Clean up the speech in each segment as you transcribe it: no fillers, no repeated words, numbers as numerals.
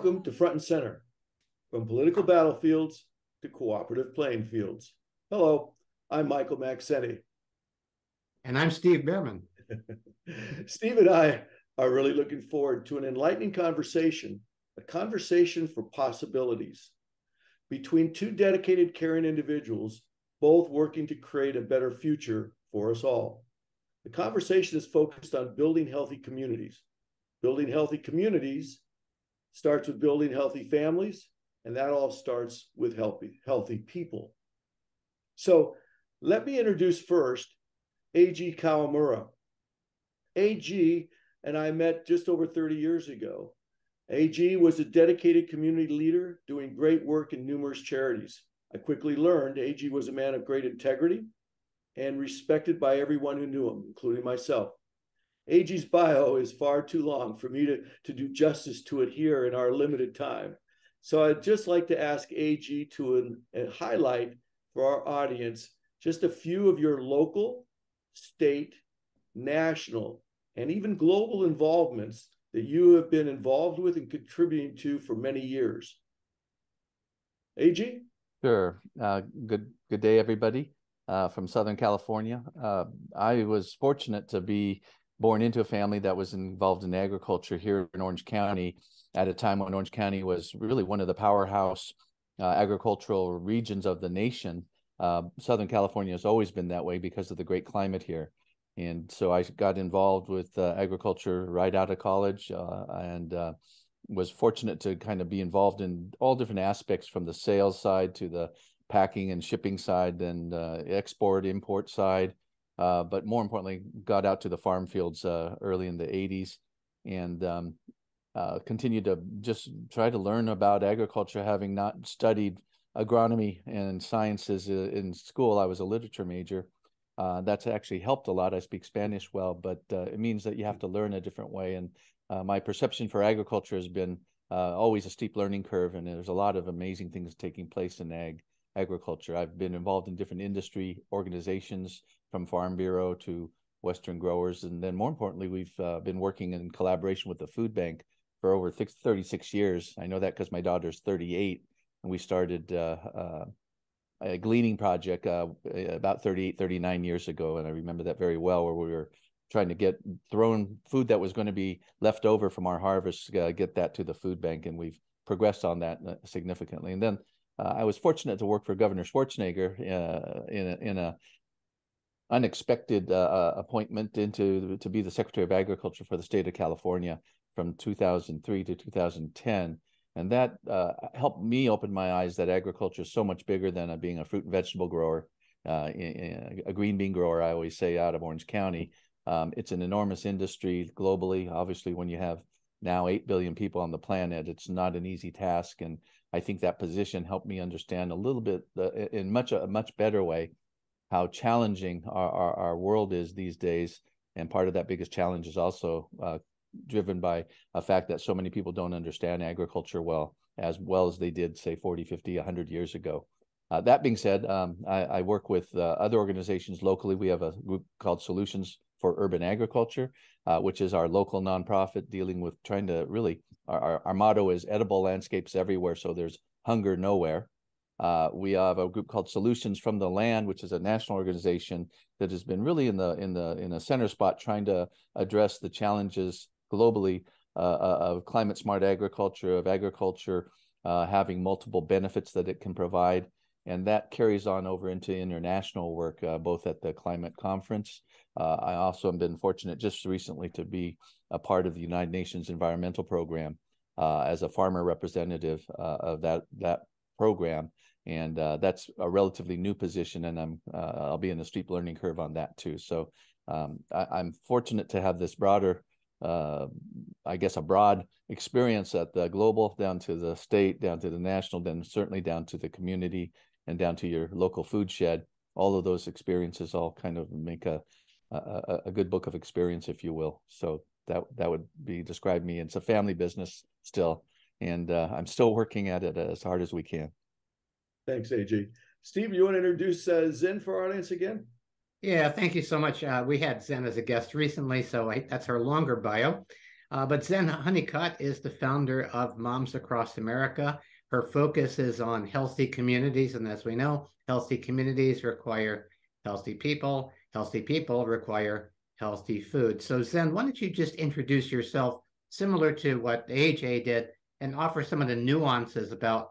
Welcome to Front and Center, from political battlefields to cooperative playing fields. Hello, I'm Michael Maxeni. And I'm Steve Behrman. Steve and I are really looking forward to an enlightening conversation, a conversation for possibilities between two dedicated, caring individuals, both working to create a better future for us all. The conversation is focused on building healthy communities. Building healthy communities starts with building healthy families, and that all starts with healthy people. So let me introduce first A.G. Kawamura. A.G. and I met just over 30 years ago. A.G. was a dedicated community leader doing great work in numerous charities. I quickly learned A.G. was a man of great integrity and respected by everyone who knew him, including myself. A.G.'s bio is far too long for me to do justice to it here in our limited time. So I'd just like to ask A.G. to highlight for our audience just a few of your local, state, national, and even global involvements that you have been involved with and contributing to for many years. A.G.? Sure. Good day, everybody, from Southern California. I was fortunate to be born into a family that was involved in agriculture here in Orange County at a time when Orange County was really one of the powerhouse agricultural regions of the nation. Southern California has always been that way because of the great climate here. And so I got involved with agriculture right out of college and was fortunate to kind of be involved in all different aspects, from the sales side to the packing and shipping side and export, import side. But more importantly, got out to the farm fields early in the 80s and continued to just try to learn about agriculture, having not studied agronomy and sciences in school. I was a literature major. That's actually helped a lot. I speak Spanish well, but it means that you have to learn a different way. And my perception for agriculture has been always a steep learning curve, and there's a lot of amazing things taking place in agriculture. I've been involved in different industry organizations, from Farm Bureau to Western growers. And then more importantly, we've been working in collaboration with the food bank for over 36 years. I know that because my daughter's 38, and we started a gleaning project about 39 years ago. And I remember that very well, where we were trying to get thrown food that was going to be left over from our harvest, get that to the food bank. And we've progressed on that significantly. And then I was fortunate to work for Governor Schwarzenegger in a unexpected appointment to be the Secretary of Agriculture for the state of California from 2003 to 2010. And that helped me open my eyes that agriculture is so much bigger than being a fruit and vegetable grower, a green bean grower, I always say, out of Orange County. It's an enormous industry globally. Obviously, when you have now 8 billion people on the planet, it's not an easy task. And I think that position helped me understand a little bit, in a much better way, how challenging our world is these days. And part of that biggest challenge is also driven by a fact that so many people don't understand agriculture well as they did, say, 40, 50, 100 years ago. That being said, I work with other organizations locally. We have a group called Solutions for Urban Agriculture, which is our local nonprofit dealing with trying to really, our motto is edible landscapes everywhere, so there's hunger nowhere. We have a group called Solutions from the Land, which is a national organization that has been really in a center spot, trying to address the challenges globally of climate smart agriculture, of agriculture having multiple benefits that it can provide. And that carries on over into international work, both at the climate conference. I also have been fortunate just recently to be a part of the United Nations Environmental Program as a farmer representative of that program. And that's a relatively new position, and I'll be in a steep learning curve on that too. So I'm fortunate to have this broader, I guess, a broad experience at the global, down to the state, down to the national, then certainly down to the community and down to your local food shed. All of those experiences all kind of make a good book of experience, if you will. So that would describe me. It's a family business still, and I'm still working at it as hard as we can. Thanks, AG. Steve, you want to introduce Zen for our audience again? Yeah, thank you so much. We had Zen as a guest recently, so that's her longer bio. But Zen Honeycutt is the founder of Moms Across America. Her focus is on healthy communities. And as we know, healthy communities require healthy people. Healthy people require healthy food. So Zen, why don't you just introduce yourself similar to what AJ did and offer some of the nuances about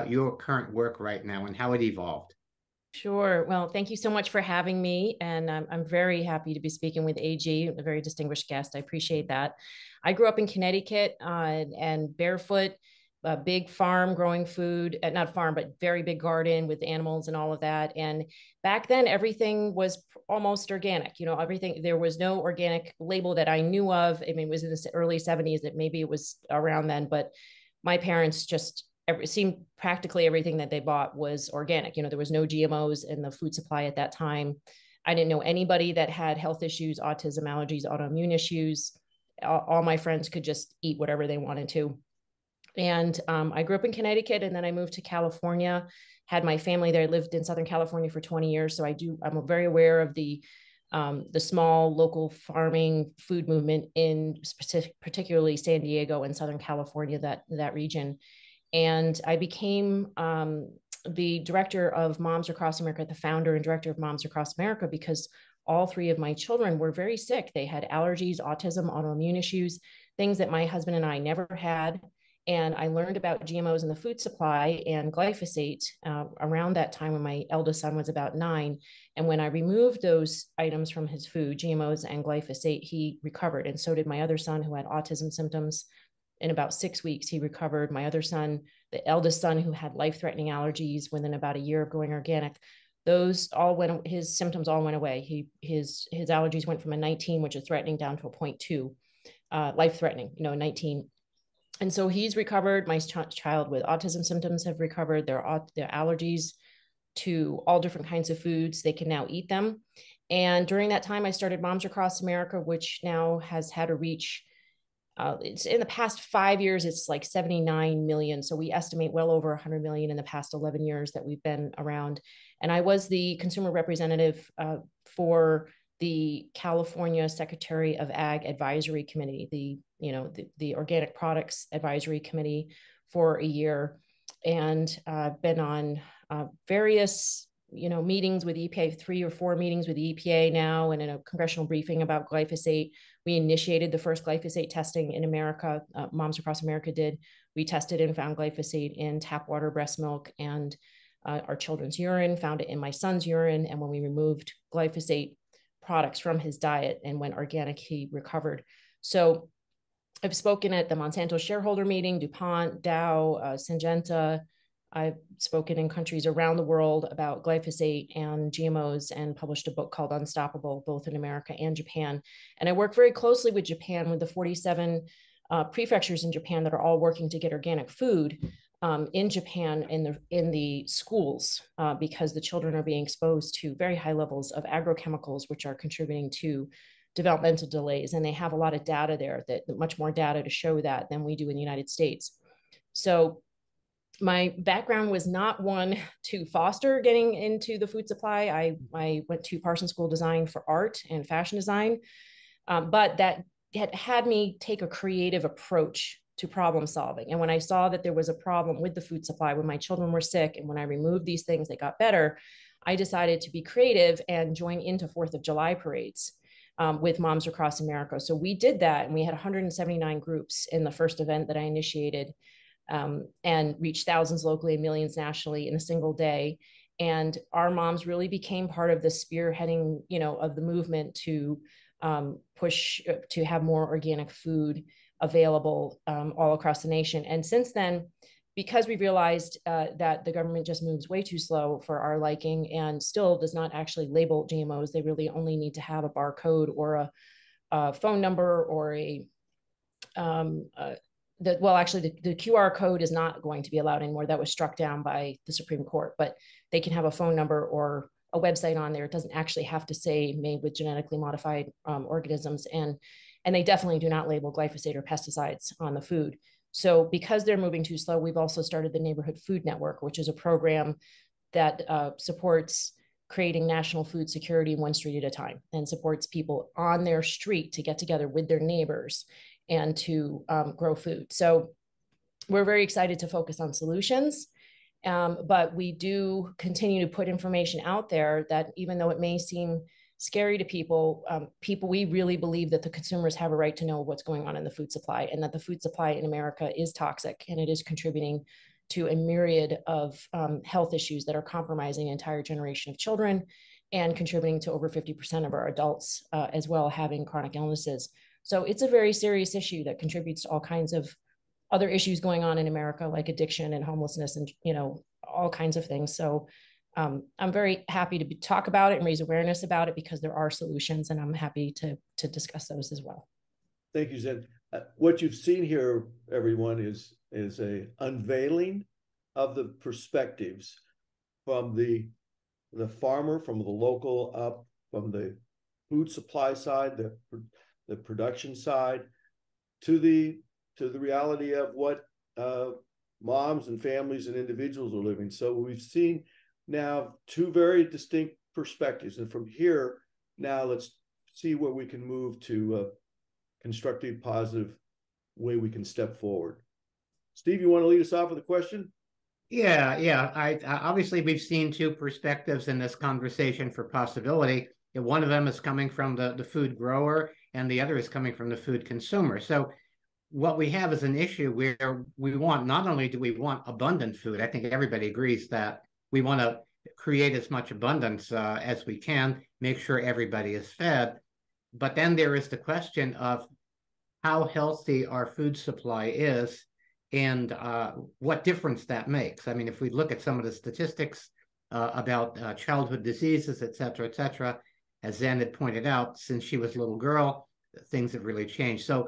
your current work right now and how it evolved. Sure. Well, thank you so much for having me. And I'm very happy to be speaking with AG, a very distinguished guest. I appreciate that. I grew up in Connecticut and barefoot, a big farm growing food, not farm, but very big garden with animals and all of that. And back then, everything was almost organic. You know, everything, there was no organic label that I knew of. I mean, it was in the early 70s, that maybe it was around then, but my parents just it seemed practically everything that they bought was organic. You know, there was no GMOs in the food supply at that time. I didn't know anybody that had health issues, autism, allergies, autoimmune issues. All my friends could just eat whatever they wanted to. And I grew up in Connecticut, and then I moved to California, had my family there. I lived in Southern California for 20 years. So I'm very aware of the small local farming food movement in particularly San Diego and Southern California, that region. And I became the director of Moms Across America, the founder and director of Moms Across America, because all three of my children were very sick. They had allergies, autism, autoimmune issues, things that my husband and I never had. And I learned about GMOs in the food supply and glyphosate around that time when my eldest son was about 9. And when I removed those items from his food, GMOs and glyphosate, he recovered. And so did my other son, who had autism symptoms. In about 6 weeks, he recovered. My other son, the eldest son, who had life-threatening allergies within about a year of going organic, those all went, his symptoms all went away. His allergies went from a 19, which is threatening, down to a 0.2, life-threatening, 19. And so he's recovered. My child with autism symptoms have recovered. Their allergies to all different kinds of foods, they can now eat them. And during that time, I started Moms Across America, which now has had a reach. It's in the past 5 years, it's like 79 million. So we estimate well over 100 million in the past 11 years that we've been around. And I was the consumer representative for the California Secretary of Ag Advisory Committee, the Organic Products Advisory Committee for a year, and been on various meetings with EPA, 3 or 4 meetings with the EPA now, and in a congressional briefing about glyphosate. We initiated the first glyphosate testing in America. Moms Across America did. We tested and found glyphosate in tap water, breast milk, and our children's urine, found it in my son's urine. And when we removed glyphosate products from his diet and went organic, he recovered. So I've spoken at the Monsanto shareholder meeting, DuPont, Dow, Syngenta. I've spoken in countries around the world about glyphosate and GMOs, and published a book called Unstoppable, both in America and Japan. And I work very closely with Japan, with the 47 prefectures in Japan that are all working to get organic food in Japan in the schools, because the children are being exposed to very high levels of agrochemicals, which are contributing to developmental delays. And they have a lot of data there, that much more data to show that than we do in the United States. So my background was not one to foster getting into the food supply. I went to Parsons School of Design for art and fashion design, but that had me take a creative approach to problem solving. And when I saw that there was a problem with the food supply, when my children were sick, and when I removed these things, they got better, I decided to be creative and join into 4th of July parades with Moms Across America. So we did that, and we had 179 groups in the first event that I initiated. And reached thousands locally and millions nationally in a single day. And our moms really became part of the spearheading, of the movement to push to have more organic food available all across the nation. And since then, because we realized that the government just moves way too slow for our liking, and still does not actually label GMOs, they really only need to have a barcode or a phone number or the QR code is not going to be allowed anymore. That was struck down by the Supreme Court, but they can have a phone number or a website on there. It doesn't actually have to say made with genetically modified organisms. And they definitely do not label glyphosate or pesticides on the food. So because they're moving too slow, we've also started the Neighborhood Food Network, which is a program that supports creating national food security one street at a time, and supports people on their street to get together with their neighbors and to grow food. So we're very excited to focus on solutions. But we do continue to put information out there that, even though it may seem scary to people, we really believe that the consumers have a right to know what's going on in the food supply, and that the food supply in America is toxic, and it is contributing to a myriad of health issues that are compromising an entire generation of children and contributing to over 50% of our adults as well having chronic illnesses. So it's a very serious issue that contributes to all kinds of other issues going on in America, like addiction and homelessness and, all kinds of things. So I'm very happy to talk about it and raise awareness about it, because there are solutions, and I'm happy to discuss those as well. Thank you, Zen. What you've seen here, everyone, is a unveiling of the perspectives from the farmer, from the local up, from the food supply side, the production side, to the reality of what moms and families and individuals are living. So we've seen now two very distinct perspectives. And from here, now let's see where we can move to a constructive, positive way we can step forward. Steve, you want to lead us off with a question? Yeah. I obviously, we've seen two perspectives in this conversation for possibility. And one of them is coming from the food grower, and the other is coming from the food consumer. So what we have is an issue where we want, not only do we want abundant food, I think everybody agrees that we want to create as much abundance as we can, make sure everybody is fed. But then there is the question of how healthy our food supply is, and what difference that makes. I mean, if we look at some of the statistics about childhood diseases, et cetera, as Zen had pointed out, since she was a little girl, things have really changed. So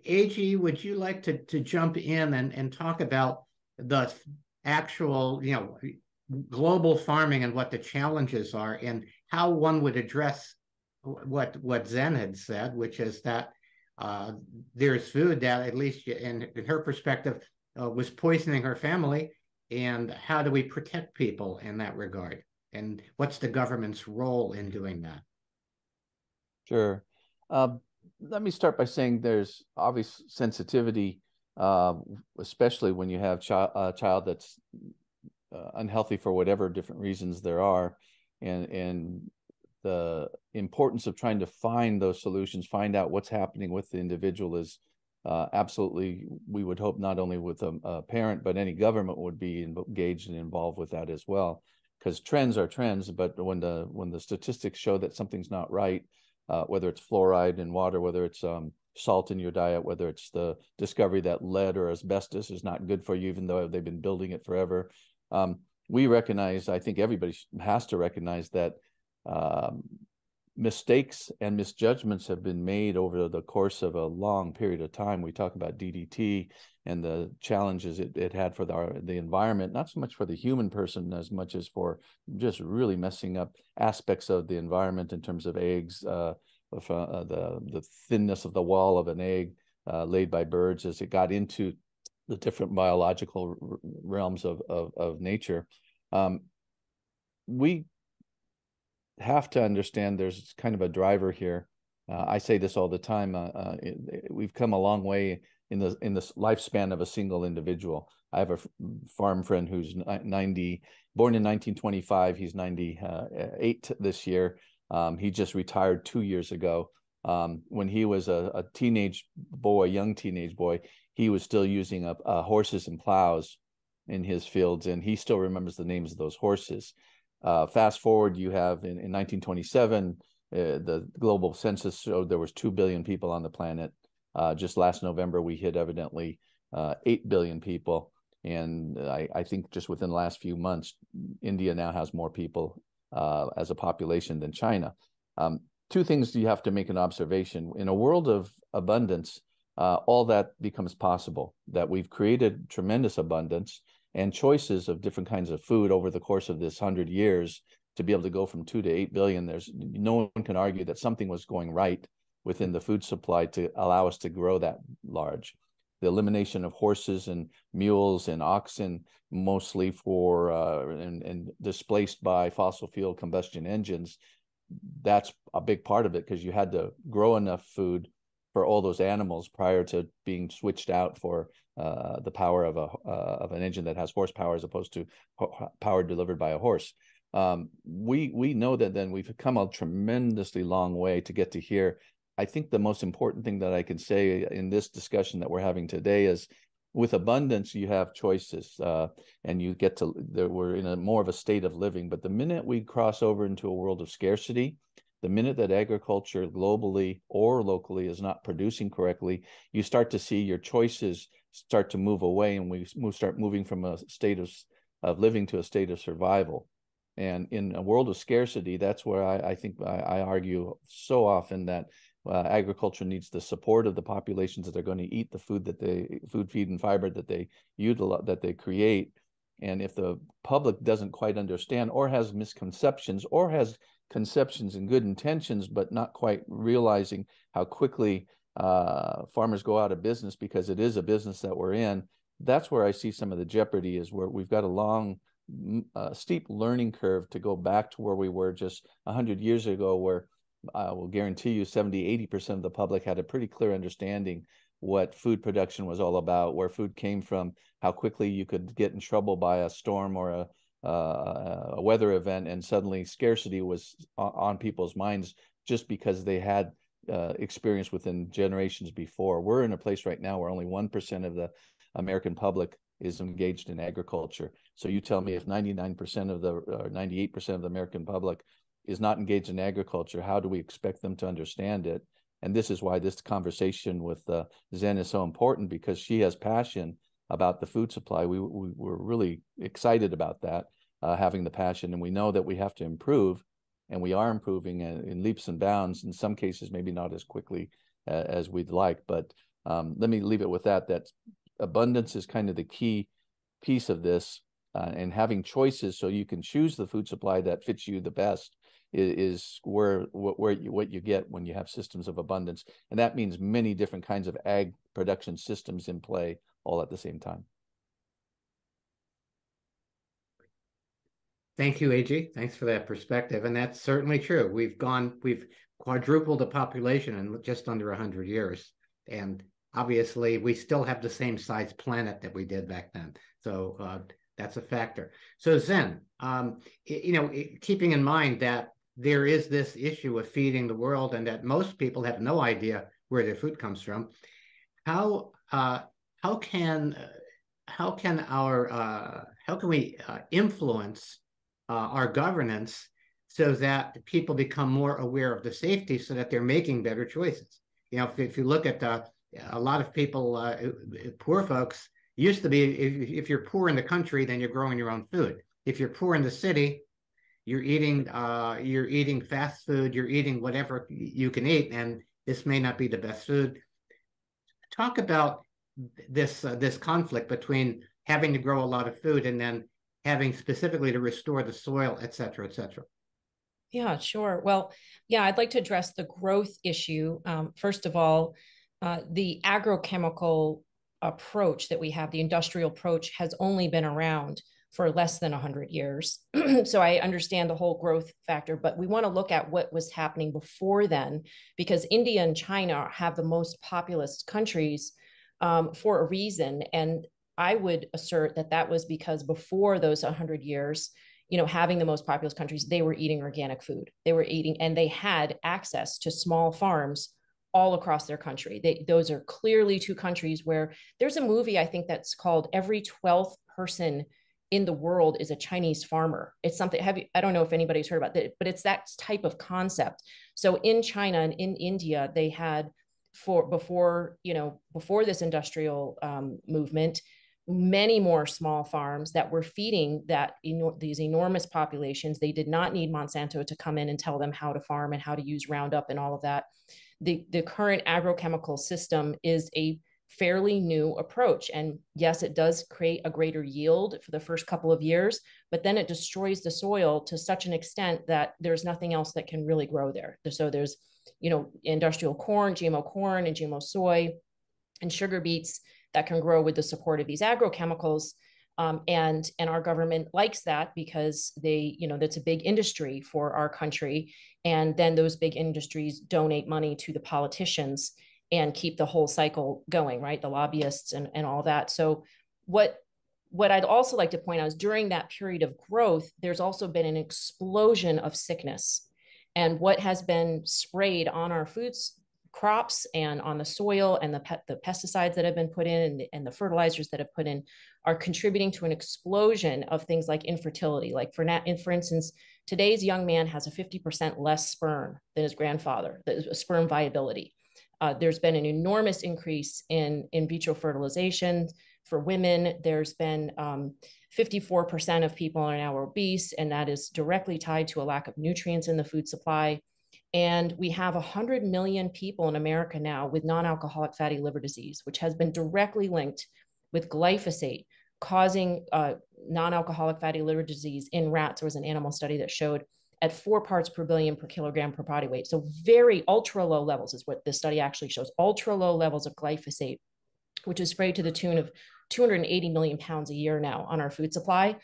AG, would you like to jump in and talk about the actual, global farming and what the challenges are, and how one would address what Zen had said, which is that there's food that, at least in her perspective, was poisoning her family, and how do we protect people in that regard? And what's the government's role in doing that? Sure. Let me start by saying there's obvious sensitivity, especially when you have a child that's unhealthy for whatever different reasons there are, and the importance of trying to find those solutions, find out what's happening with the individual is absolutely, we would hope, not only with a parent, but any government would be engaged and involved with that as well. Because trends are trends, but when the statistics show that something's not right, whether it's fluoride in water, whether it's salt in your diet, whether it's the discovery that lead or asbestos is not good for you, even though they've been building it forever. We recognize, I think everybody has to recognize that mistakes and misjudgments have been made over the course of a long period of time. We talk about DDT and the challenges it had for the environment, not so much for the human person as much as for just really messing up aspects of the environment in terms of eggs, the thinness of the wall of an egg laid by birds as it got into the different biological realms of nature. We have to understand there's kind of a driver here. I say this all the time. We've come a long way in the lifespan of a single individual. I have a farm friend who's 90, born in 1925. He's 98 this year. He just retired 2 years ago. When he was a young teenage boy, he was still using horses and plows in his fields, and he still remembers the names of those horses. Fast forward, you have in 1927, the global census showed there was 2 billion people on the planet. Just last November, we hit evidently 8 billion people. And I think just within the last few months, India now has more people as a population than China. Two things you have to make an observation. In a world of abundance, all that becomes possible, that we've created tremendous abundance and choices of different kinds of food over the course of this 100 years to be able to go from 2 to 8 billion. There's no one can argue that something was going right within the food supply to allow us to grow that large. The elimination of horses and mules and oxen, mostly for and displaced by fossil fuel combustion engines, that's a big part of it, because you had to grow enough food for all those animals prior to being switched out for the power of an engine that has horsepower as opposed to power delivered by a horse. We know that then we've come a tremendously long way to get to here. I think the most important thing that I can say in this discussion that we're having today is, with abundance, you have choices, and you get to, we're in a more of a state of living. But the minute we cross over into a world of scarcity, the minute that agriculture globally or locally is not producing correctly, you start to see your choices start to move away, and we start moving from a state of living to a state of survival. And in a world of scarcity, that's where I think I argue so often that agriculture needs the support of the populations that are going to eat the food that food, feed, and fiber that they utilize, that they create. And if the public doesn't quite understand, or has misconceptions, or has conceptions and good intentions, but not quite realizing how quickly farmers go out of business, because it is a business that we're in, that's where I see some of the jeopardy, is where we've got a long, steep learning curve to go back to where we were just 100 years ago, where I will guarantee you 70–80% of the public had a pretty clear understanding what food production was all about, where food came from, how quickly you could get in trouble by a storm or a weather event, and suddenly scarcity was on people's minds just because they had experience within generations before. We're in a place right now where only 1% of the American public is engaged in agriculture. So you tell me, if 99% of the, or 98% of the American public is not engaged in agriculture, how do we expect them to understand it? And this is why this conversation with Zen is so important, because she has passion about the food supply. We're really excited about that, having the passion, and we know that we have to improve, and we are improving in leaps and bounds, in some cases maybe not as quickly as we'd like. But let me leave it with that abundance is kind of the key piece of this, and having choices so you can choose the food supply that fits you the best is what you get when you have systems of abundance. And that means many different kinds of ag production systems in play all at the same time. Thank you, AG. Thanks for that perspective. And that's certainly true. We've quadrupled the population in just under 100 years. And obviously, we still have the same size planet that we did back then. So that's a factor. So Zen, keeping in mind that there is this issue of feeding the world, and that most people have no idea where their food comes from, how can we influence our governance so that people become more aware of the safety, so that they're making better choices? If you look at a lot of people, poor folks, used to be, if you're poor in the country, then you're growing your own food. If you're poor in the city, you're eating fast food, you're eating whatever you can eat, and this may not be the best food. Talk about this conflict between having to grow a lot of food and then having specifically to restore the soil, et cetera, et cetera. Yeah, sure. Well, yeah, I'd like to address the growth issue. First of all, the agrochemical approach that we have, the industrial approach, has only been around for less than 100 years. So I understand the whole growth factor, but we want to look at what was happening before then, because India and China have the most populous countries for a reason. And I would assert that that was because before those 100 years, having the most populous countries, they were eating organic food. They were eating, and they had access to small farms all across their country. Those are clearly two countries where there's a movie, I think, that's called Every 12th Person in the World is a Chinese Farmer. It's something, I don't know if anybody's heard about that, but it's that type of concept. So in China and in India, they had before this industrial movement, many more small farms that were feeding these enormous populations. They did not need Monsanto to come in and tell them how to farm and how to use Roundup and all of that. The current agrochemical system is a fairly new approach. And yes, it does create a greater yield for the first couple of years, but then it destroys the soil to such an extent that there's nothing else that can really grow there. So there's, industrial corn, GMO soy, and sugar beets that can grow with the support of these agrochemicals. And our government likes that because that's a big industry for our country. And then those big industries donate money to the politicians. and keep the whole cycle going, right? The lobbyists and all that. So what I'd also like to point out is during that period of growth, there's also been an explosion of sickness. And what has been sprayed on our foods, crops, and on the soil, and the pesticides that have been put in, and the fertilizers that have put in, are contributing to an explosion of things like infertility. Like for instance, today's young man has a 50% less sperm than his grandfather, the sperm viability. There's been an enormous increase in vitro fertilization. For women, there's been 54% of people are now obese, and that is directly tied to a lack of nutrients in the food supply. And we have 100 million people in America now with non-alcoholic fatty liver disease, which has been directly linked with glyphosate causing non-alcoholic fatty liver disease in rats. There was an animal study that showed at 4 parts per billion per kilogram per body weight. So very ultra low levels is what this study actually shows, ultra low levels of glyphosate, which is sprayed to the tune of 280 million pounds a year now on our food supply.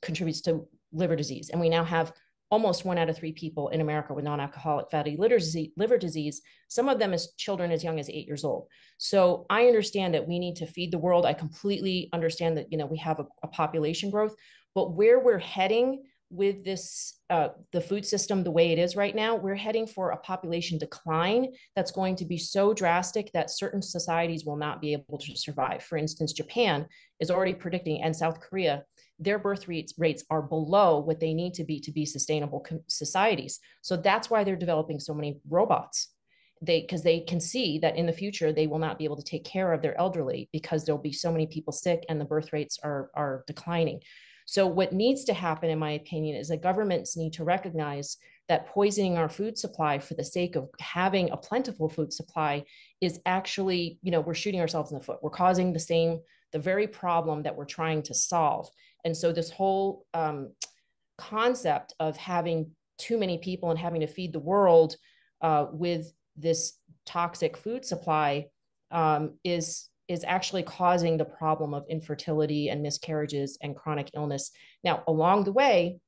Contributes to liver disease. And we now have almost 1 out of 3 people in America with non-alcoholic fatty liver disease, some of them as children as young as 8 years old. So I understand that we need to feed the world. I completely understand that, we have a population growth, but where we're heading with this, the food system the way it is right now, we're heading for a population decline that's going to be so drastic that certain societies will not be able to survive. For instance, Japan is already predicting, and South Korea, their birth rates are below what they need to be sustainable societies. So that's why they're developing so many robots. Because they can see that in the future, they will not be able to take care of their elderly because there'll be so many people sick and the birth rates are declining. So what needs to happen, in my opinion, is that governments need to recognize that poisoning our food supply for the sake of having a plentiful food supply is actually, we're shooting ourselves in the foot. We're causing the very problem that we're trying to solve. And so this whole concept of having too many people and having to feed the world with this toxic food supply is actually causing the problem of infertility and miscarriages and chronic illness. Now, along the way,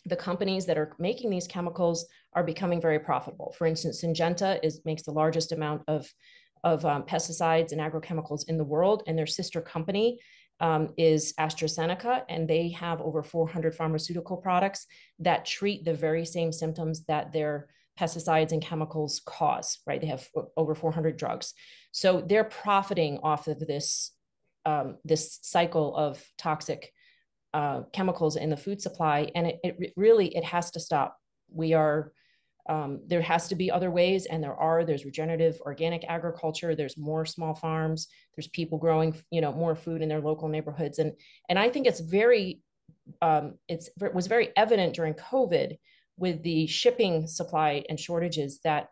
the companies that are making these chemicals are becoming very profitable. For instance, Syngenta makes the largest amount of pesticides and agrochemicals in the world, and their sister company is AstraZeneca, and they have over 400 pharmaceutical products that treat the very same symptoms that their pesticides and chemicals cause, right? They have over 400 drugs. So they're profiting off of this cycle of toxic chemicals in the food supply. And it really has to stop. There has to be other ways, and there's regenerative organic agriculture. There's more small farms. There's people growing, more food in their local neighborhoods. And I think it was very evident during COVID with the shipping supply and shortages that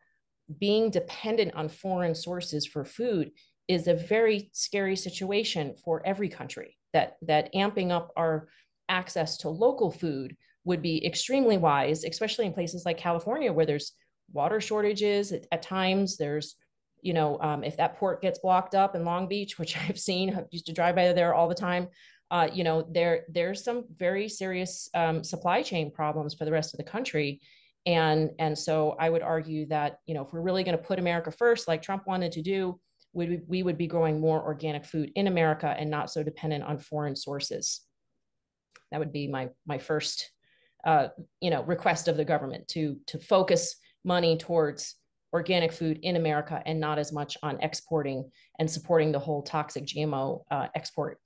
being dependent on foreign sources for food is a very scary situation for every country. That amping up our access to local food would be extremely wise, especially in places like California, where there's water shortages at times. There's, if that port gets blocked up in Long Beach, which I've seen, I used to drive by there all the time, there's some very serious supply chain problems for the rest of the country. And so I would argue that, if we're really going to put America first, like Trump wanted to do, we would be growing more organic food in America and not so dependent on foreign sources. That would be my first request of the government to focus money towards organic food in America and not as much on exporting and supporting the whole toxic GMO export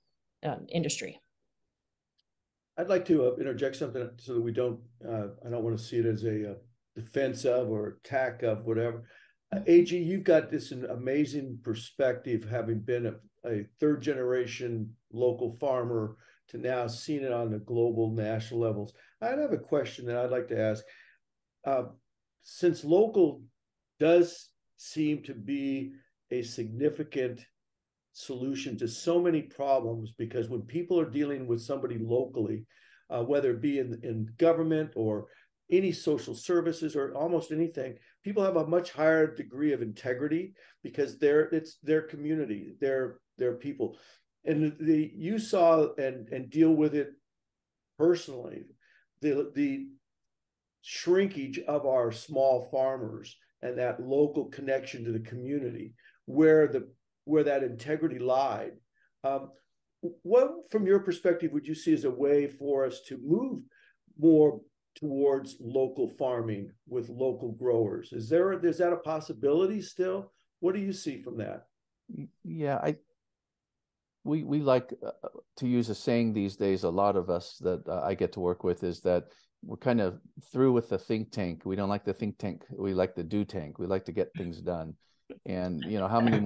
industry. I'd like to interject something so that we don't, I don't want to see it as a defense of or attack of whatever. AG, you've got this amazing perspective, having been a third generation local farmer to now seeing it on the global, national levels. I'd have a question that I'd like to ask. Since local does seem to be a significant solution to so many problems, because when people are dealing with somebody locally, whether it be in government or any social services or almost anything, people have a much higher degree of integrity because it's their community, their people. And you saw and deal with it personally, the shrinkage of our small farmers and that local connection to the community, where that integrity lied. What, from your perspective, would you see as a way for us to move more towards local farming with local growers? Is that a possibility still? What do you see from that? Yeah, we like to use a saying these days, a lot of us that I get to work with, is that we're kind of through with the think tank. We don't like the think tank. We like the do tank. We like to get things done. And how many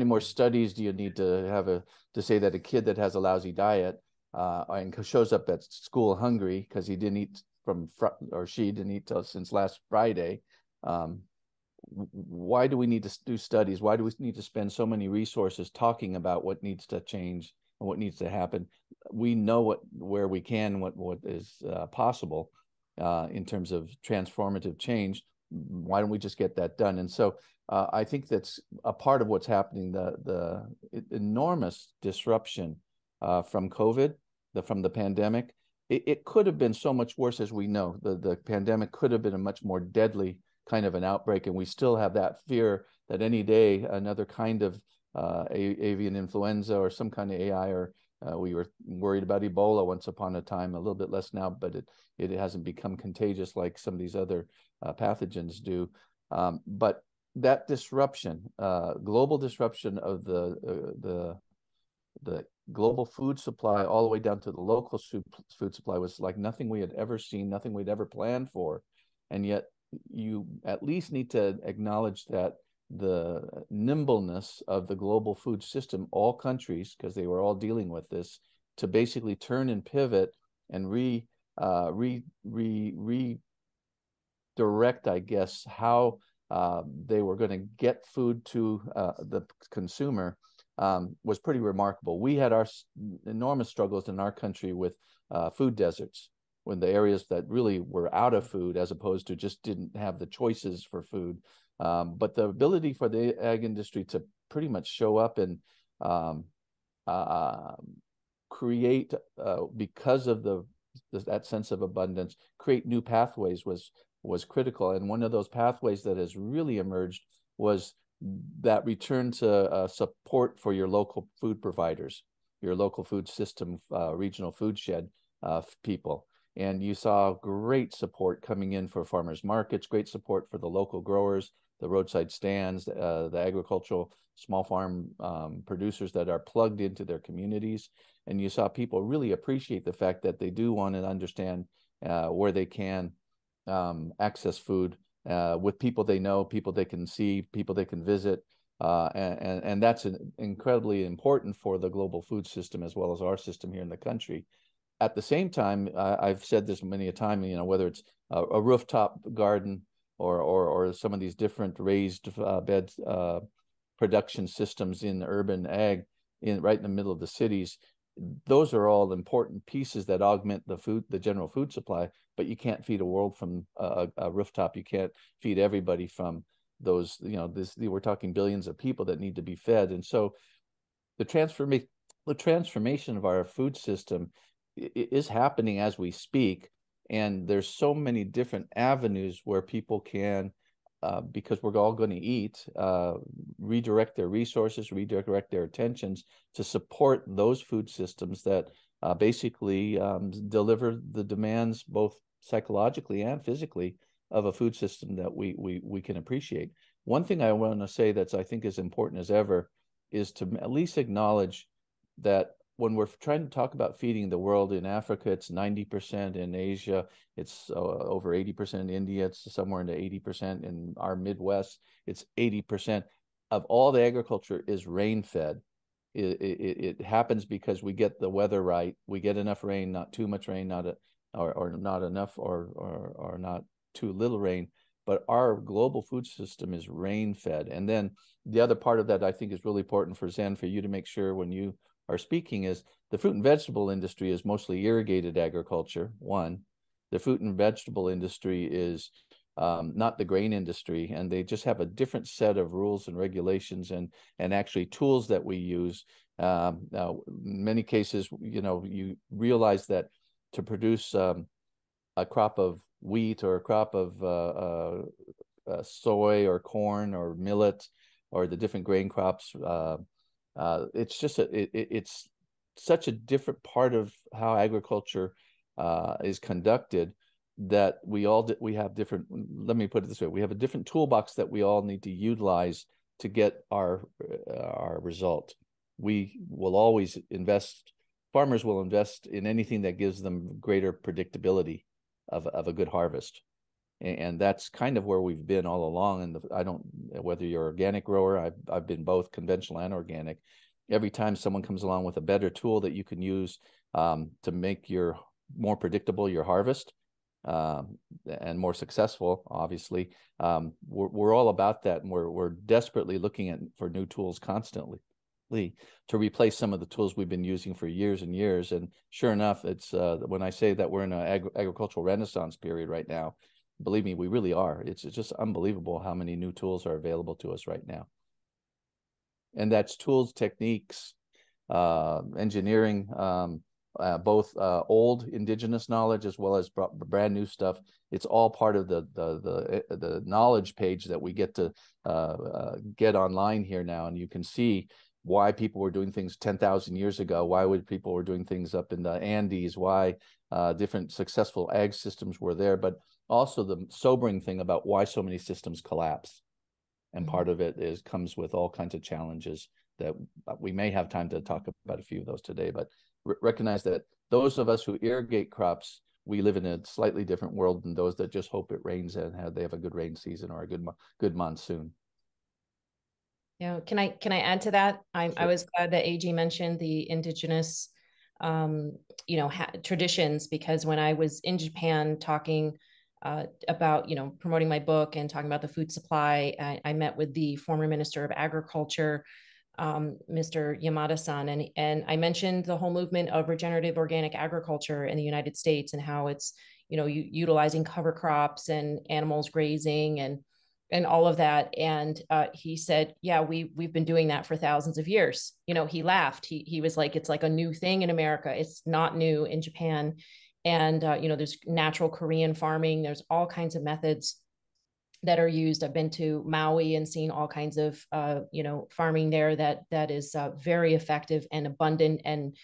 more studies do you need to have to say that a kid that has a lousy diet and shows up at school hungry because he didn't eat or she didn't eat since last Friday? Why do we need to do studies? Why do we need to spend so many resources talking about what needs to change and what needs to happen? We know where we can, what is possible in terms of transformative change. Why don't we just get that done? And so I think that's a part of what's happening. The enormous disruption from COVID, from the pandemic. It could have been so much worse, as we know. The pandemic could have been a much more deadly kind of an outbreak, and we still have that fear that any day another kind of avian influenza or some kind of AI, or we were worried about Ebola once upon a time, a little bit less now, but it hasn't become contagious like some of these other pathogens do. But that disruption, global disruption of the global food supply all the way down to the local food supply was like nothing we had ever seen, nothing we'd ever planned for. And yet you at least need to acknowledge that the nimbleness of the global food system, all countries, because they were all dealing with this, to basically turn and pivot and redirect, I guess, how they were going to get food to the consumer was pretty remarkable. We had our enormous struggles in our country with food deserts, when the areas that really were out of food, as opposed to just didn't have the choices for food. But the ability for the ag industry to pretty much show up and create, because of that sense of abundance, create new pathways was critical. And one of those pathways that has really emerged was that return to support for your local food providers, your local food system, regional food shed people. And you saw great support coming in for farmers markets, great support for the local growers, the roadside stands, the agricultural small farm producers that are plugged into their communities. And you saw people really appreciate the fact that they do want to understand where they can access food with people they know, people they can see, people they can visit. And that's incredibly important for the global food system as well as our system here in the country. At the same time, I've said this many a time, whether it's a rooftop garden or some of these different raised bed production systems in urban ag, right in the middle of the cities, those are all important pieces that augment the general food supply. But you can't feed a world from a rooftop. You can't feed everybody from those. We're talking billions of people that need to be fed, and so the transformation of our food system is happening as we speak. And there's so many different avenues where people can, because we're all going to eat, redirect their resources, redirect their attentions to support those food systems that basically deliver the demands, both psychologically and physically, of a food system that we can appreciate. One thing I want to say that's I think is important as ever is to at least acknowledge that when we're trying to talk about feeding the world, in Africa, it's 90%, in Asia, it's over 80%, in India, it's somewhere into 80%, in our Midwest, it's 80% of all the agriculture is rain-fed. It happens because we get the weather right. We get enough rain, not too much rain, or not enough, or not too little rain. But our global food system is rain-fed. And then the other part of that I think is really important for Zen, for you to make sure when you are speaking, is the fruit and vegetable industry is mostly irrigated agriculture, one. The fruit and vegetable industry is not the grain industry, and they just have a different set of rules and regulations and actually tools that we use. Now, in many cases, you realize that to produce a crop of wheat or a crop of soy or corn or millet or the different grain crops. It's just it's such a different part of how agriculture is conducted that we have different. Let me put it this way: we have a different toolbox that we all need to utilize to get our result. We will always invest. Farmers will invest in anything that gives them greater predictability of a good harvest. And that's kind of where we've been all along. And whether you're organic grower, I've been both conventional and organic. Every time someone comes along with a better tool that you can use to make more predictable your harvest and more successful, obviously, we're all about that. And we're desperately looking for new tools constantly to replace some of the tools we've been using for years and years. And sure enough, it's when I say that we're in an agricultural renaissance period right now, believe me, we really are. It's just unbelievable how many new tools are available to us right now. And that's tools, techniques, engineering, both old indigenous knowledge as well as brand new stuff. It's all part of the knowledge page that we get to get online here now. And you can see why people were doing things 10,000 years ago, why people were doing things up in the Andes, why different successful ag systems were there, but also the sobering thing about why so many systems collapse. And part of it comes with all kinds of challenges that we may have time to talk about a few of those today, but recognize that those of us who irrigate crops, we live in a slightly different world than those that just hope it rains and they have a good rain season or a good monsoon. Yeah, can I add to that? Sure. I was glad that AG mentioned the indigenous, traditions, because when I was in Japan talking about, promoting my book and talking about the food supply, I met with the former Minister of Agriculture, Mr. Yamada-san, and I mentioned the whole movement of regenerative organic agriculture in the United States and how it's, utilizing cover crops and animals grazing and all of that. And he said, yeah, we've been doing that for thousands of years. He laughed. He was like, it's like a new thing in America. It's not new in Japan. And, there's natural Korean farming. There's all kinds of methods that are used. I've been to Maui and seen all kinds of, farming there that is very effective and abundant and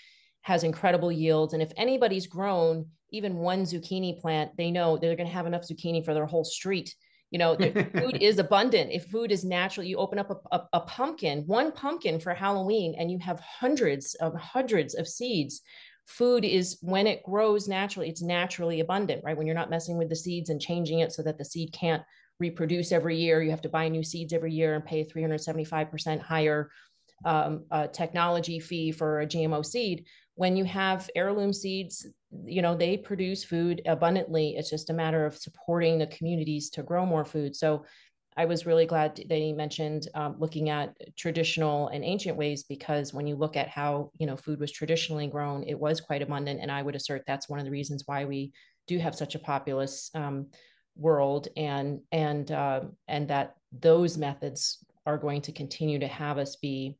has incredible yields. And if anybody's grown even one zucchini plant, they know they're going to have enough zucchini for their whole street. The food is abundant. If food is natural, you open up a pumpkin, one pumpkin for Halloween, and you have hundreds of seeds. Food is, when it grows naturally, it's naturally abundant, right? When you're not messing with the seeds and changing it so that the seed can't reproduce every year, you have to buy new seeds every year and pay 375% higher technology fee for a GMO seed. When you have heirloom seeds, they produce food abundantly. It's just a matter of supporting the communities to grow more food. So I was really glad that he mentioned looking at traditional and ancient ways, because when you look at how, food was traditionally grown, it was quite abundant. And I would assert that's one of the reasons why we do have such a populous world, and that those methods are going to continue to have us be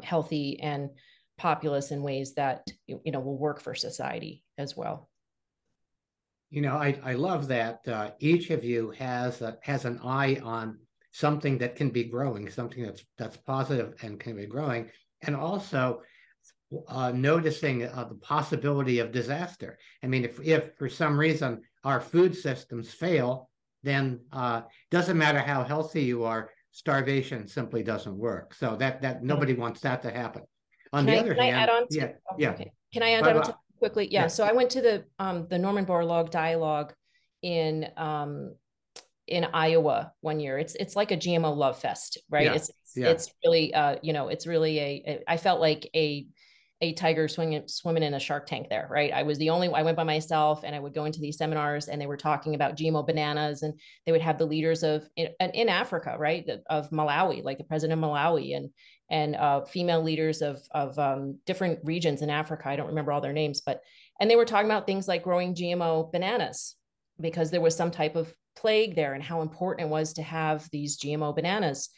healthy and populous in ways that will work for society as well. I love that each of you has an eye on something that can be growing, something that's positive and can be growing, and also noticing the possibility of disaster. I mean, if for some reason our food systems fail, then doesn't matter how healthy you are, starvation simply doesn't work. So that nobody wants that to happen. On the other hand, okay. Can I add on to quickly? Yeah. So I went to the Norman Borlaug dialogue in Iowa one year. It's like a GMO love fest, right? It's really it's really I felt like a tiger swimming in a shark tank there, right? I went by myself, and I would go into these seminars, and they were talking about GMO bananas, and they would have the leaders in Africa, right, of Malawi, like the president of Malawi, and female leaders of different regions in Africa. I don't remember all their names, and they were talking about things like growing GMO bananas because there was some type of plague there, and how important it was to have these GMO bananas.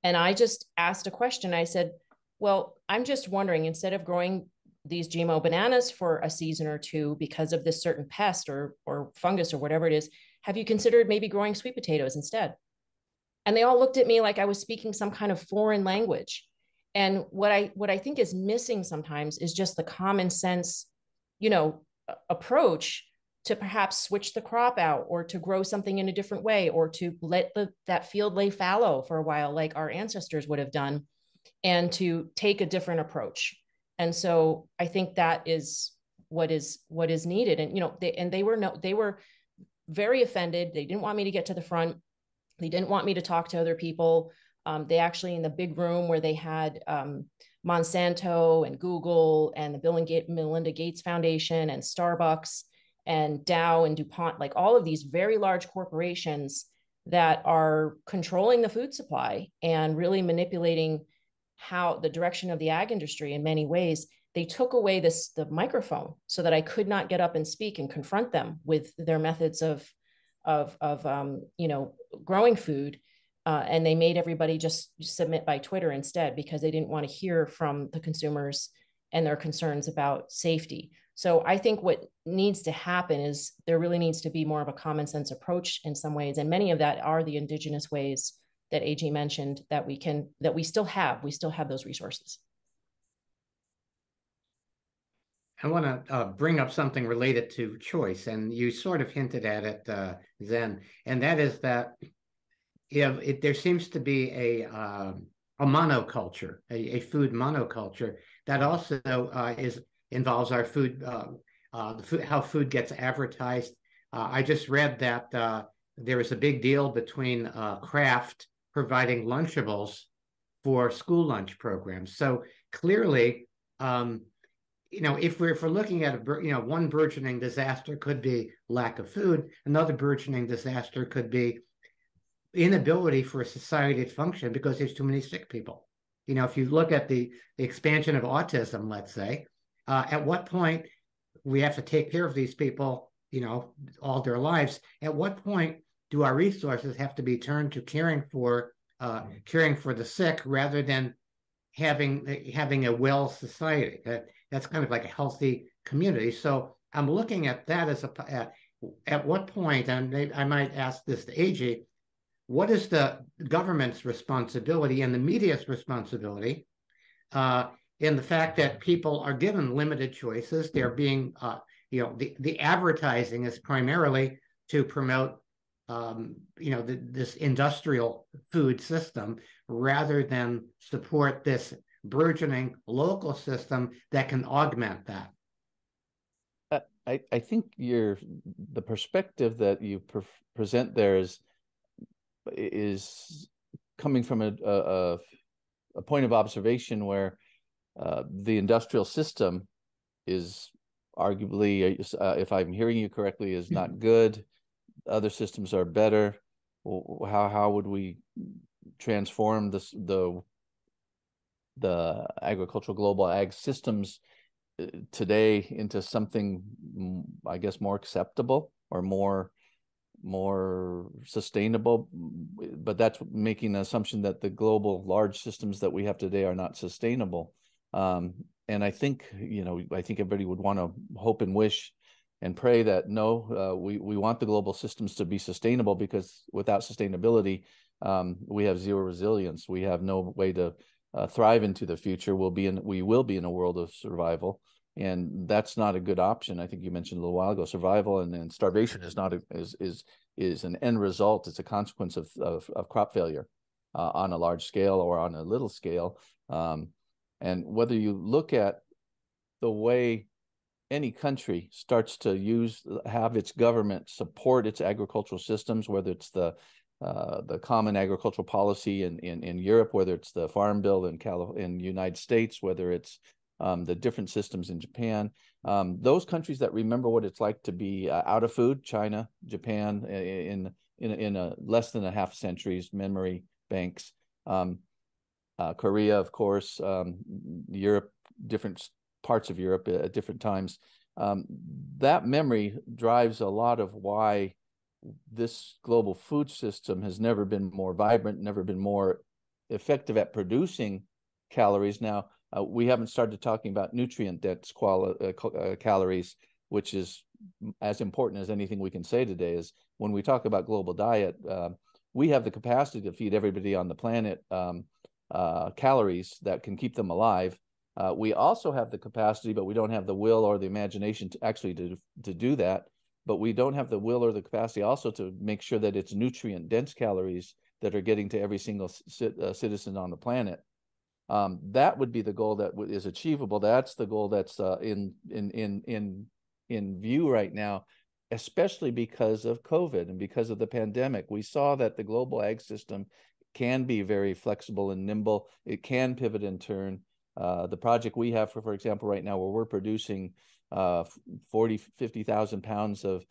And I just asked a question. I said, well, I'm just wondering, instead of growing these GMO bananas for a season or two because of this certain pest or fungus or whatever it is. Have you considered maybe growing sweet potatoes instead? And they all looked at me like I was speaking some kind of foreign language. And what I think is missing sometimes is just the common sense, approach to perhaps switch the crop out, or to grow something in a different way, or to let that field lay fallow for a while, like our ancestors would have done, and to take a different approach. And so I think that is what is needed. And they were very offended. They didn't want me to get to the front. They didn't want me to talk to other people. They actually, in the big room where they had Monsanto and Google and the Bill and Melinda Gates Foundation and Starbucks and Dow and DuPont, like all of these very large corporations that are controlling the food supply and really manipulating how the direction of the ag industry in many ways, they took away the microphone so that I could not get up and speak and confront them with their methods of growing food. And they made everybody just submit by Twitter instead, because they didn't want to hear from the consumers and their concerns about safety. So I think what needs to happen is there really needs to be more of a common sense approach in some ways. And many of that are the indigenous ways that AG mentioned that we still have those resources. I want to bring up something related to choice, and you sort of hinted at it, Zen, and that is that there seems to be a monoculture, a food monoculture that also involves our food, how food gets advertised. I just read that there was a big deal between Kraft providing Lunchables for school lunch programs. So clearly, if we're looking at one burgeoning disaster could be lack of food, another burgeoning disaster could be inability for a society to function because there's too many sick people. If you look at the expansion of autism, let's say, at what point we have to take care of these people, all their lives. At what point do our resources have to be turned to caring for the sick rather than having a well society? That's kind of like a healthy community. So I'm looking at that as at what point, and I might ask this to AG, what is the government's responsibility and the media's responsibility in the fact that people are given limited choices? They're being, the advertising is primarily to promote, this industrial food system rather than support this burgeoning local system that can augment that. I think the perspective that you present there is coming from a point of observation where the industrial system is arguably, if I'm hearing you correctly, is not good. Other systems are better. How would we transform the agricultural global ag systems today into something, I guess, more acceptable or more sustainable? But that's making an assumption that the global large systems that we have today are not sustainable. And I think, I think everybody would want to hope and wish and pray that we want the global systems to be sustainable, because without sustainability, we have zero resilience. We have no way to thrive into the future. We will be in a world of survival, and that's not a good option. I think you mentioned a little while ago, survival and starvation is an end result. It's a consequence of crop failure on a large scale or on a little scale. And whether you look at the way any country starts to have its government support its agricultural systems, whether it's the common agricultural policy in Europe, whether it's the Farm Bill in the United States, whether it's the different systems in Japan, those countries that remember what it's like to be out of food, China, Japan, in a less than a half century's memory banks, Korea, of course, Europe, different parts of Europe at different times. That memory drives a lot of why this global food system has never been more vibrant, never been more effective at producing calories. Now, We haven't started talking about nutrient-dense calories, which is as important as anything we can say today. Is when we talk about global diet, we have the capacity to feed everybody on the planet calories that can keep them alive. We also have the capacity, but we don't have the will or the imagination to actually to do that. But we don't have the will or the capacity also to make sure that it's nutrient-dense calories that are getting to every single citizen on the planet. That would be the goal that is achievable. That's the goal that's in view right now, especially because of COVID and because of the pandemic. We saw that the global ag system can be very flexible and nimble. It can pivot and turn. The project we have, for example, right now, where we're producing 50,000 pounds of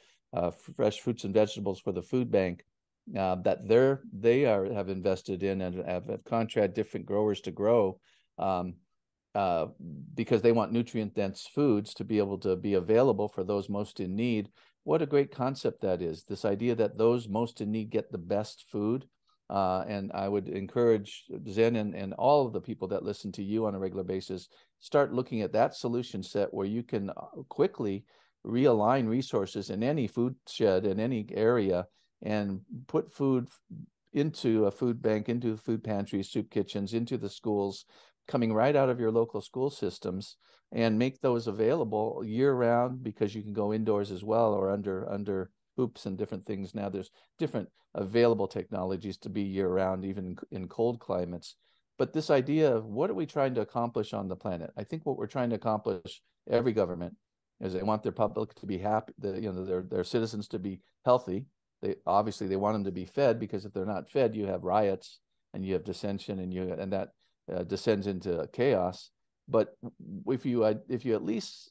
fresh fruits and vegetables for the food bank, that have invested in and have contracted different growers to grow, because they want nutrient-dense foods to be able to be available for those most in need. What a great concept that is, this idea that those most in need get the best food. And I would encourage Zen and all of the people that listen to you on a regular basis, start looking at that solution set where you can quickly realign resources in any food shed in any area and put food into a food bank, into food pantries, soup kitchens, into the schools, coming right out of your local school systems, and make those available year round, because you can go indoors as well, or under hoops and different things. Now there's different available technologies to be year round, even in cold climates. But this idea of what are we trying to accomplish on the planet? I think what we're trying to accomplish, every government, is they want their public to be happy, their citizens to be healthy. They obviously want them to be fed, because if they're not fed, you have riots and you have dissension, and that descends into chaos. But if you at least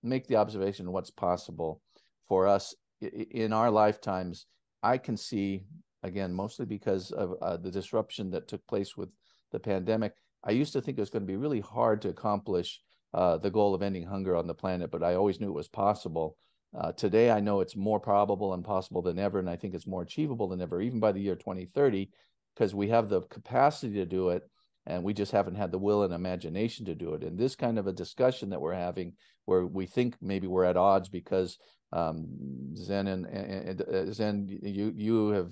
make the observation of what's possible for us in our lifetimes, I can see, again, mostly because of the disruption that took place with the pandemic. I used to think it was going to be really hard to accomplish the goal of ending hunger on the planet, but I always knew it was possible. Today, I know it's more probable and possible than ever, and I think it's more achievable than ever, even by the year 2030, because we have the capacity to do it, and we just haven't had the will and imagination to do it. And this kind of a discussion that we're having, where we think maybe we're at odds because Zen and Zen, you have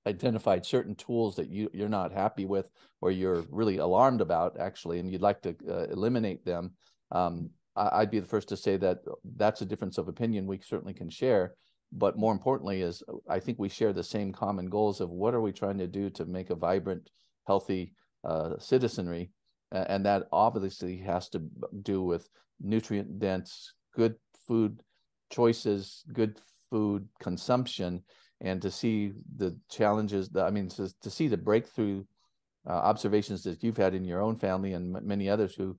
identified certain tools that you're not happy with, or you're really alarmed about, actually, and you'd like to eliminate them. I'd be the first to say that that's a difference of opinion we certainly can share. But more importantly is, I think we share the same common goals of what are we trying to do to make a vibrant, healthy citizenry. And that obviously has to do with nutrient-dense, good food choices, good food consumption, and to see the challenges, to see the breakthrough observations that you've had in your own family and many others who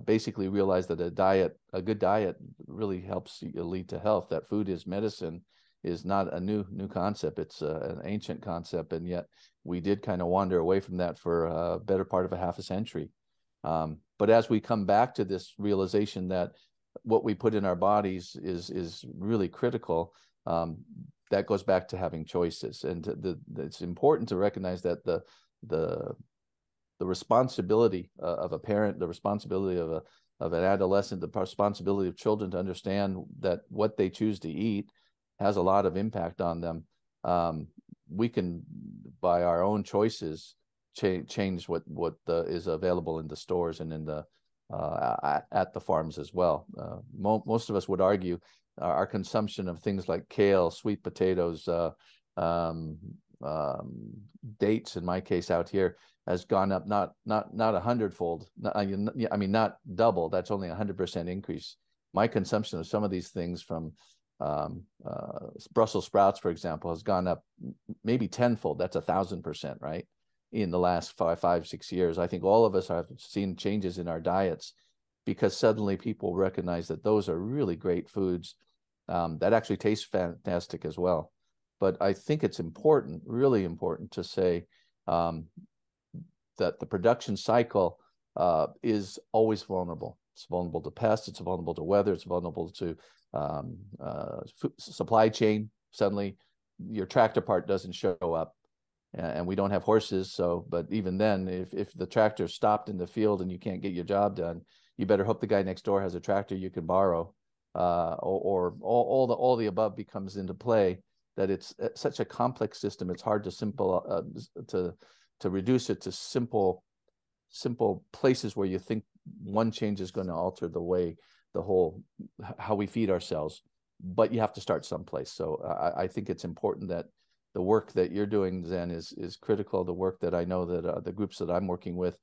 basically realize that a good diet really helps you lead to health. That food is medicine is not a new concept. It's an ancient concept, and yet we did kind of wander away from that for a better part of a half a century. But as we come back to this realization that what we put in our bodies is really critical, that goes back to having choices. And it's important to recognize that the responsibility of a parent, the responsibility of an adolescent, the responsibility of children to understand that what they choose to eat has a lot of impact on them. We can, by our own choices, change what is available in the stores and in the at the farms as well. Most of us would argue our consumption of things like kale, sweet potatoes, dates, in my case out here, has gone up not 100-fold. Not double. That's only 100% increase. My consumption of some of these things, from Brussels sprouts, for example, has gone up maybe 10-fold. That's 1,000%, right? In the last 5-6 years. I think all of us have seen changes in our diets because suddenly people recognize that those are really great foods that actually taste fantastic as well. But I think it's important, really important, to say that the production cycle is always vulnerable. It's vulnerable to pests, it's vulnerable to weather, it's vulnerable to supply chain. Suddenly your tractor part doesn't show up. and we don't have horses. So, but even then, if the tractor stopped in the field and you can't get your job done, you better hope the guy next door has a tractor you can borrow, or all the above becomes into play. That it's such a complex system. It's hard to reduce it to simple places where you think one change is going to alter the way how we feed ourselves. But you have to start someplace. So I think it's important that the work that you're doing, Zen, is critical. The work that I know that the groups that I'm working with,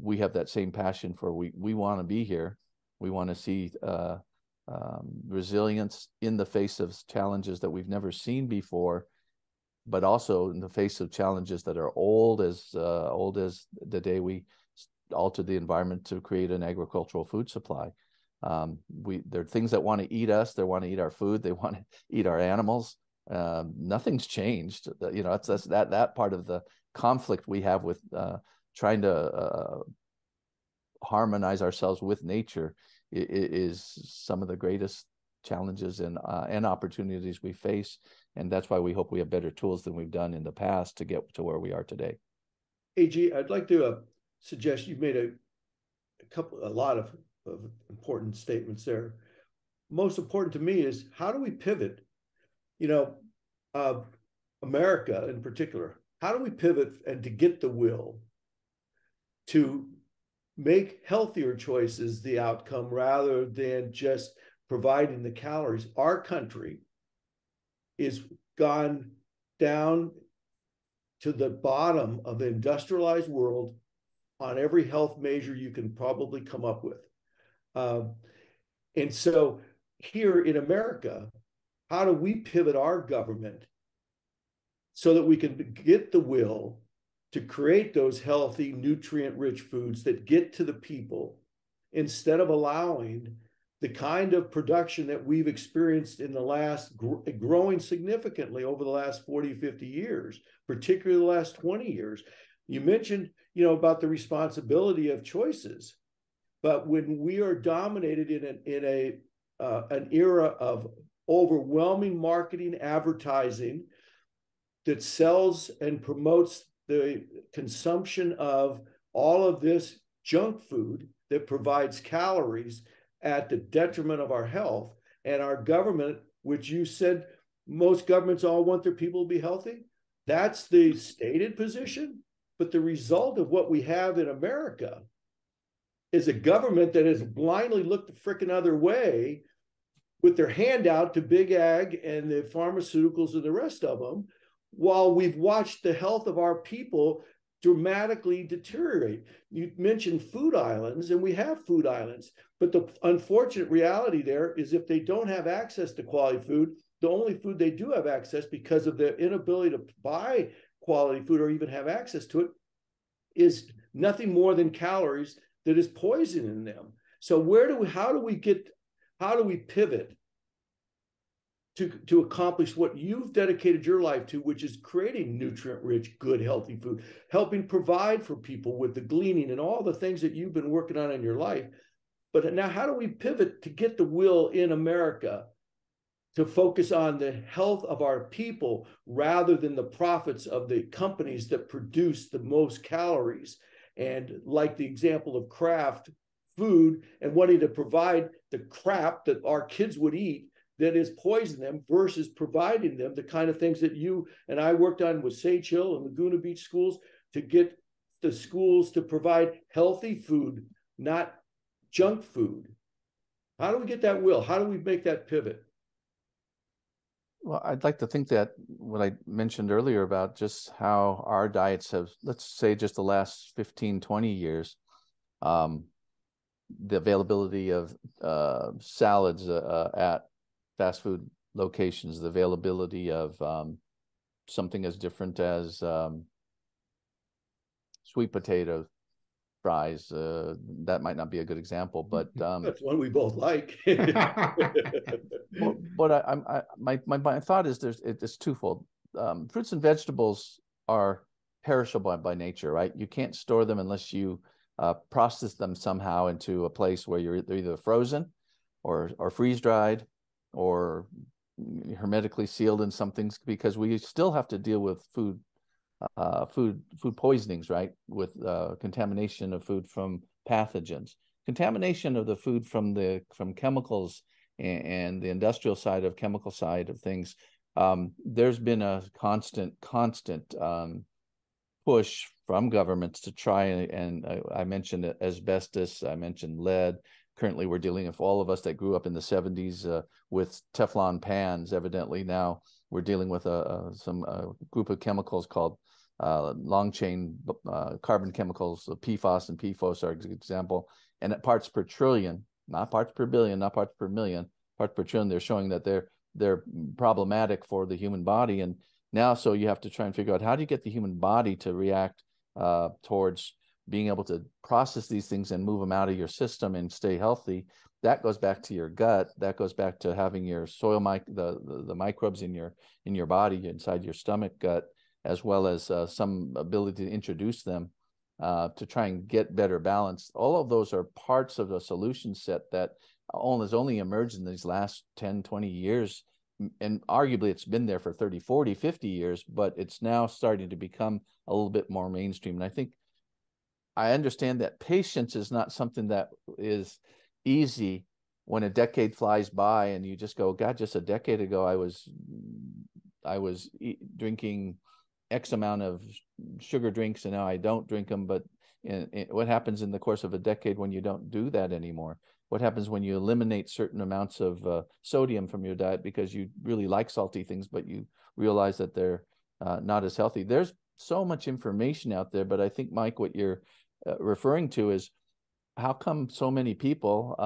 we have that same passion for. We want to be here. We want to see resilience in the face of challenges that we've never seen before, but also in the face of challenges that are old as the day we altered the environment to create an agricultural food supply. There are things that want to eat us. They want to eat our food. They want to eat our animals. Nothing's changed. That's that part of the conflict we have with trying to harmonize ourselves with nature is some of the greatest challenges and opportunities we face. And that's why we hope we have better tools than we've done in the past to get to where we are today. AG, I'd like to suggest you've made a lot of important statements there. Most important to me is, how do we pivot? America in particular, how do we pivot and to get the will to make healthier choices the outcome rather than just providing the calories? Our country is gone down to the bottom of the industrialized world on every health measure you can probably come up with. And so here in America, how do we pivot our government so that we can get the will to create those healthy, nutrient-rich foods that get to the people, instead of allowing the kind of production that we've experienced in the last, growing significantly over the last 40, 50 years, particularly the last 20 years. You mentioned, about the responsibility of choices, but when we are dominated in an era of overwhelming marketing, advertising that sells and promotes the consumption of all of this junk food that provides calories at the detriment of our health, and our government, which you said most governments all want their people to be healthy, that's the stated position. But the result of what we have in America is a government that has blindly looked the frickin' other way with their hand out to big ag and the pharmaceuticals and the rest of them, while we've watched the health of our people dramatically deteriorate. You mentioned food islands, and we have food islands, but the unfortunate reality there is if they don't have access to quality food, the only food they do have access, because of their inability to buy quality food or even have access to it, is nothing more than calories that is poison in them. So how do we pivot to accomplish what you've dedicated your life to, which is creating nutrient-rich, good, healthy food, helping provide for people with the gleaning and all the things that you've been working on in your life? But now, how do we pivot to get the will in America to focus on the health of our people rather than the profits of the companies that produce the most calories? And like the example of Kraft food and wanting to provide the crap that our kids would eat that is poison them, versus providing them the kind of things that you and I worked on with Sage Hill and Laguna Beach schools to get the schools to provide healthy food, not junk food. How do we get that will? How do we make that pivot? Well, I'd like to think that what I mentioned earlier about just how our diets have, let's say, just the last 15, 20 years, the availability of salads at fast food locations, the availability of something as different as sweet potato fries. That might not be a good example, but that's one we both like. But my thought is it's twofold. Fruits and vegetables are perishable by nature, right? You can't store them unless you process them somehow into a place where they're either frozen or freeze dried or hermetically sealed in some things, because we still have to deal with food food poisonings, right? With contamination of food from pathogens, contamination of the food from chemicals and the industrial side of chemical side of things. There's been a constant push from governments to try and I mentioned asbestos, I mentioned lead. Currently, we're dealing with all of us that grew up in the 70s with Teflon pans. Evidently, now we're dealing with some group of chemicals called long chain carbon chemicals. PFAS and PFOS are an example. And at parts per trillion, not parts per billion, not parts per million, parts per trillion, they're showing that they're problematic for the human body. And now, so you have to try and figure out, how do you get the human body to react towards being able to process these things and move them out of your system and stay healthy. That goes back to your gut. That goes back to having your soil the microbes in your body, inside your stomach, gut, as well as some ability to introduce them to try and get better balance. All of those are parts of a solution set that has only emerged in these last 10, 20 years. And arguably it's been there for 30, 40, 50 years, but it's now starting to become a little bit more mainstream. And I think I understand that patience is not something that is easy when a decade flies by and you just go, God, just a decade ago, I was drinking X amount of sugar drinks and now I don't drink them. But what happens in the course of a decade when you don't do that anymore? What happens when you eliminate certain amounts of sodium from your diet because you really like salty things, but you realize that they're not as healthy? There's so much information out there, but I think, Mike, what you're referring to is, how come so many people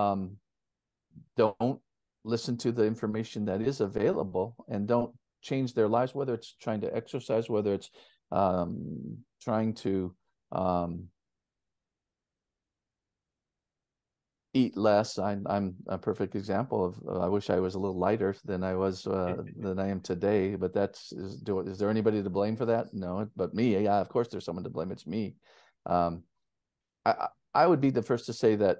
don't listen to the information that is available and don't change their lives, whether it's trying to exercise, whether it's trying to eat less. I'm a perfect example of I wish I was a little lighter than I was than I am today, but is there anybody to blame for that? No, but me. Yeah, of course there's someone to blame. It's me. I would be the first to say that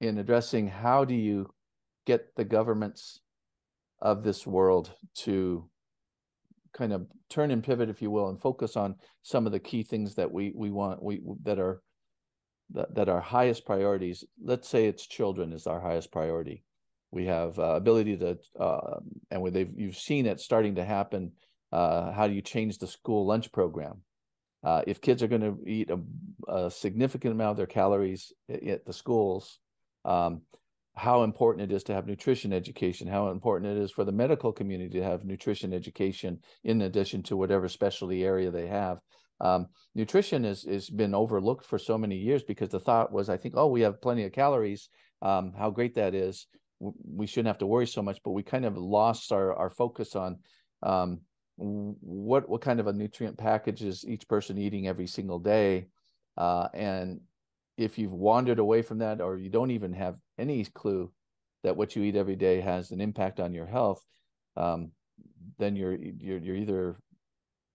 in addressing how do you get the governments of this world to kind of turn and pivot, if you will, and focus on some of the key things that we want, that are highest priorities. Let's say it's children is our highest priority. We have ability to, and you've seen it starting to happen. How do you change the school lunch program? If kids are going to eat a significant amount of their calories at the schools, how important it is to have nutrition education, how important it is for the medical community to have nutrition education in addition to whatever specialty area they have. Nutrition has been overlooked for so many years because the thought was, I think, oh, we have plenty of calories, how great that is. We shouldn't have to worry so much, but we kind of lost our focus on what kind of a nutrient package is each person eating every single day. And if you've wandered away from that, or you don't even have any clue that what you eat every day has an impact on your health, then you're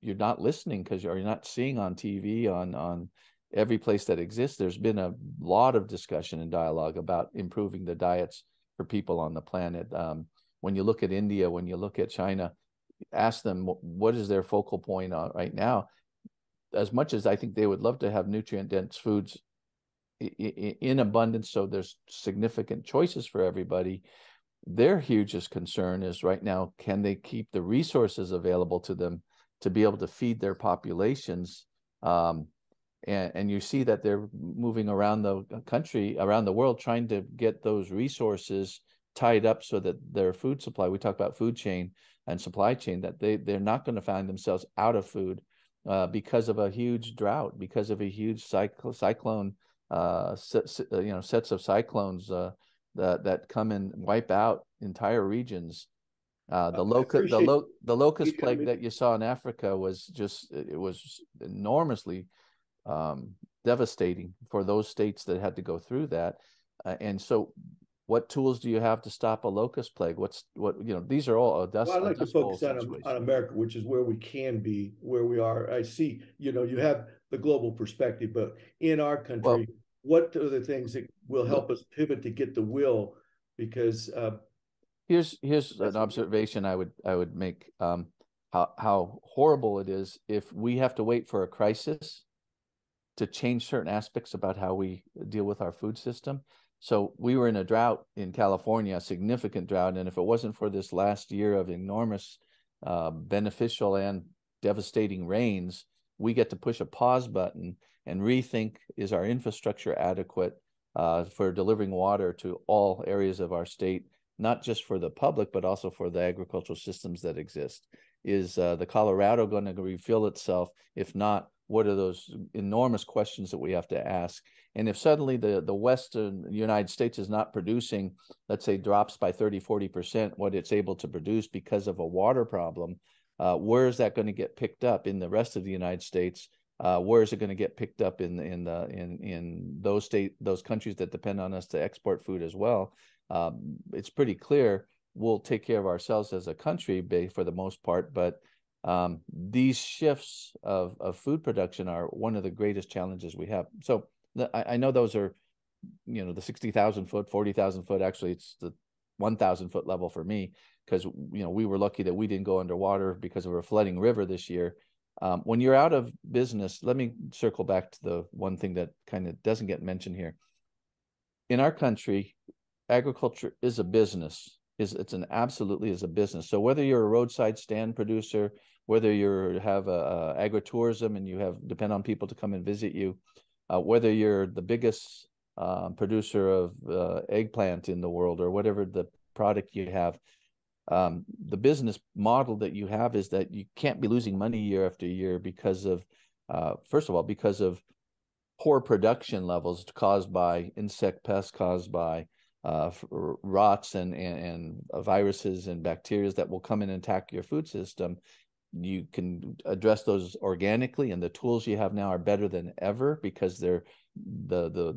not listening, because you're not seeing on TV, on every place that exists. There's been a lot of discussion and dialogue about improving the diets for people on the planet. When you look at India, when you look at China, ask them what is their focal point on right now. As much as I think they would love to have nutrient-dense foods in abundance, so there's significant choices for everybody, their hugest concern is right now, can they keep the resources available to them to be able to feed their populations? And you see that they're moving around the country, around the world, trying to get those resources tied up so that their food supply, we talk about food chain and supply chain, that they're not going to find themselves out of food because of a huge drought, because of a huge cyclone, sets of cyclones that come and wipe out entire regions. The locust plague that you saw in Africa was enormously devastating for those states that had to go through that. And so, what tools do you have to stop a locust plague? These are all I'd like to focus on America, which is where we can be, where we are. I see, you have the global perspective, but in our country, what are the things that will help us pivot to get the will? Because here's an observation I would make. how horrible it is if we have to wait for a crisis to change certain aspects about how we deal with our food system. So we were in a drought in California, a significant drought. And if it wasn't for this last year of enormous beneficial and devastating rains, we get to push a pause button and rethink, is our infrastructure adequate for delivering water to all areas of our state, not just for the public, but also for the agricultural systems that exist? Is the Colorado going to refill itself? If not, what are those enormous questions that we have to ask? And if suddenly the Western United States is not producing, let's say drops by 30-40% what it's able to produce because of a water problem, where is that going to get picked up in the rest of the United States? Where is it going to get picked up in those countries that depend on us to export food as well? It's pretty clear we'll take care of ourselves as a country for the most part, but these shifts of food production are one of the greatest challenges we have. So I know those are, the 60,000 foot, 40,000 foot. Actually, it's the 1,000 foot level for me, because we were lucky that we didn't go underwater because of a flooding river this year. When you're out of business, let me circle back to the one thing that kind of doesn't get mentioned here. In our country, agriculture is a business. It's absolutely is a business. So whether you're a roadside stand producer, whether you have a agritourism and you depend on people to come and visit you, whether you're the biggest producer of eggplant in the world, or whatever the product you have, the business model that you have is that you can't be losing money year after year because of, first of all, because of poor production levels caused by insect pests, caused by rots and viruses and bacteria that will come in and attack your food system. You can address those organically, and the tools you have now are better than ever because the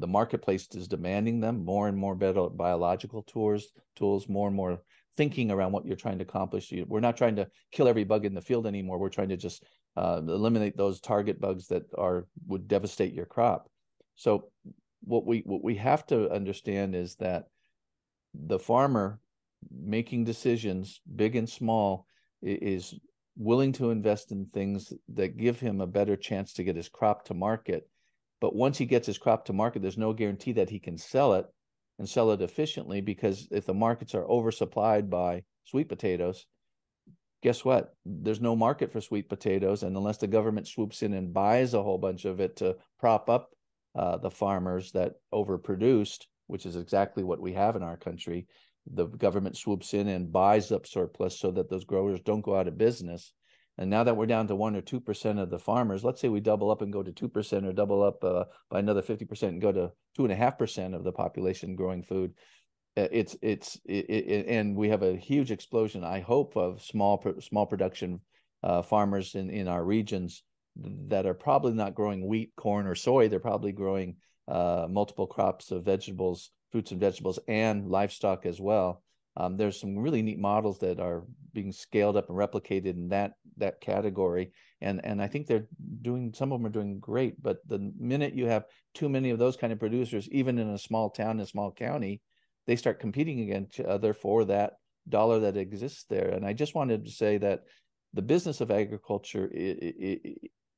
marketplace is demanding them. More and more better biological tools, more and more thinking around what you're trying to accomplish. We're not trying to kill every bug in the field anymore. We're trying to just eliminate those target bugs that would devastate your crop. So what we have to understand is that the farmer making decisions, big and small, is willing to invest in things that give him a better chance to get his crop to market. But once he gets his crop to market, there's no guarantee that he can sell it and sell it efficiently, because if the markets are oversupplied by sweet potatoes, guess what? There's no market for sweet potatoes. And unless the government swoops in and buys a whole bunch of it to prop up the farmers that overproduced, which is exactly what we have in our country, the government swoops in and buys up surplus so that those growers don't go out of business. And now that we're down to 1 or 2% of the farmers, let's say we double up and go to 2%, or double up by another 50% and go to 2.5% of the population growing food. And we have a huge explosion, I hope, of small production farmers in our regions that are probably not growing wheat, corn, or soy. They're probably growing multiple crops of vegetables, fruits and vegetables, and livestock as well. There's some really neat models that are being scaled up and replicated in that category, and I think some of them are doing great. But the minute you have too many of those kind of producers, even in a small town, a small county, they start competing against each other for that dollar that exists there. And I just wanted to say that the business of agriculture,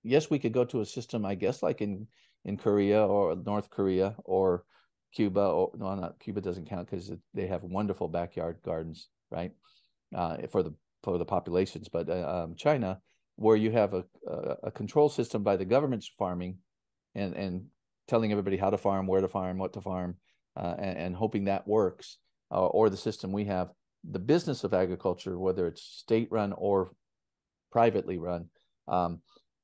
yes, we could go to a system, I guess, like in Korea or North Korea or Cuba, or no, not Cuba doesn't count because they have wonderful backyard gardens, right? For the populations, but China, where you have a control system by the government's farming, and telling everybody how to farm, where to farm, what to farm, and hoping that works, or the system we have. The business of agriculture, whether it's state-run or privately run,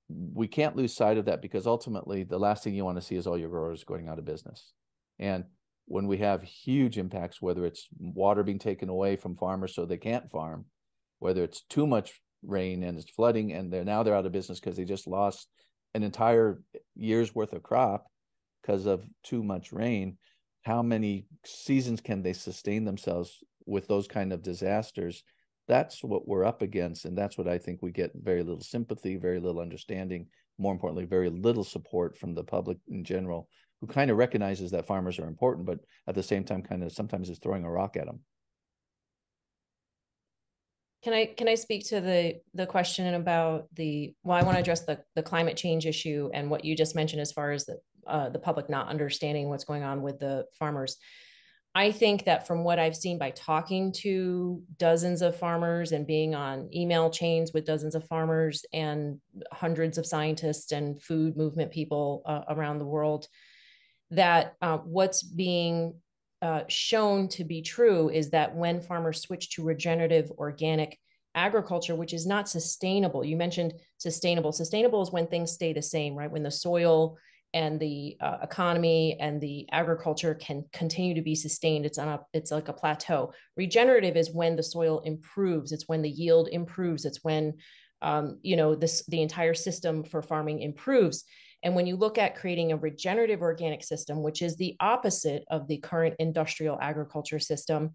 we can't lose sight of that, because ultimately the last thing you want to see is all your growers going out of business. And when we have huge impacts, whether it's water being taken away from farmers so they can't farm, whether it's too much rain and it's flooding and they're out of business because they just lost an entire year's worth of crop because of too much rain, how many seasons can they sustain themselves with those kind of disasters? That's what we're up against. And that's what I think we get very little sympathy, very little understanding, more importantly, very little support from the public in general, who kind of recognizes that farmers are important, but at the same time kind of sometimes is throwing a rock at them. Can I speak to the question about I want to address the climate change issue and what you just mentioned as far as the public not understanding what's going on with the farmers. I think that from what I've seen by talking to dozens of farmers and being on email chains with dozens of farmers and hundreds of scientists and food movement people around the world, that what's being shown to be true is that when farmers switch to regenerative organic agriculture, which is not sustainable, you mentioned sustainable. Sustainable is when things stay the same, right? When the soil and the economy and the agriculture can continue to be sustained. It's like a plateau. Regenerative is when the soil improves. It's when the yield improves. It's when the entire system for farming improves. And when you look at creating a regenerative organic system, which is the opposite of the current industrial agriculture system,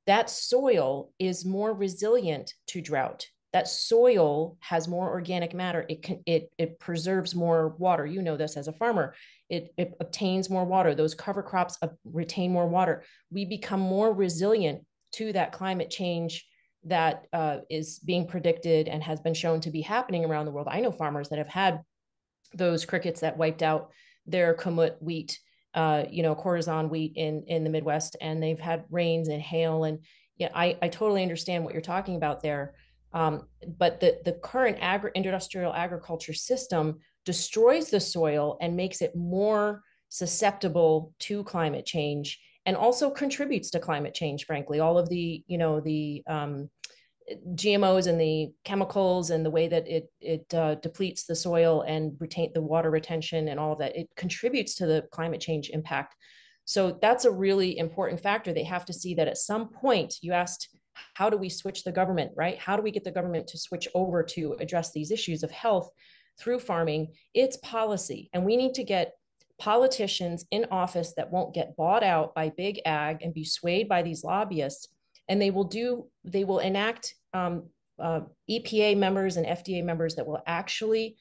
that soil is more resilient to drought. That soil has more organic matter. It preserves more water. You know this as a farmer. It obtains more water. Those cover crops retain more water. We become more resilient to that climate change that is being predicted and has been shown to be happening around the world. I know farmers that have had those crickets that wiped out their kamut wheat, corazon wheat in the Midwest, and they've had rains and hail. And yeah, I totally understand what you're talking about there. But the current industrial agriculture system destroys the soil and makes it more susceptible to climate change, and also contributes to climate change, frankly. All of the GMOs and the chemicals and the way that it depletes the soil and retain the water retention and all of that, it contributes to the climate change impact. So that's a really important factor. They have to see that at some point. You asked, how do we switch the government, right? How do we get the government to switch over to address these issues of health through farming? It's policy. And we need to get politicians in office that won't get bought out by big ag and be swayed by these lobbyists. And they will enact EPA members and FDA members that will actually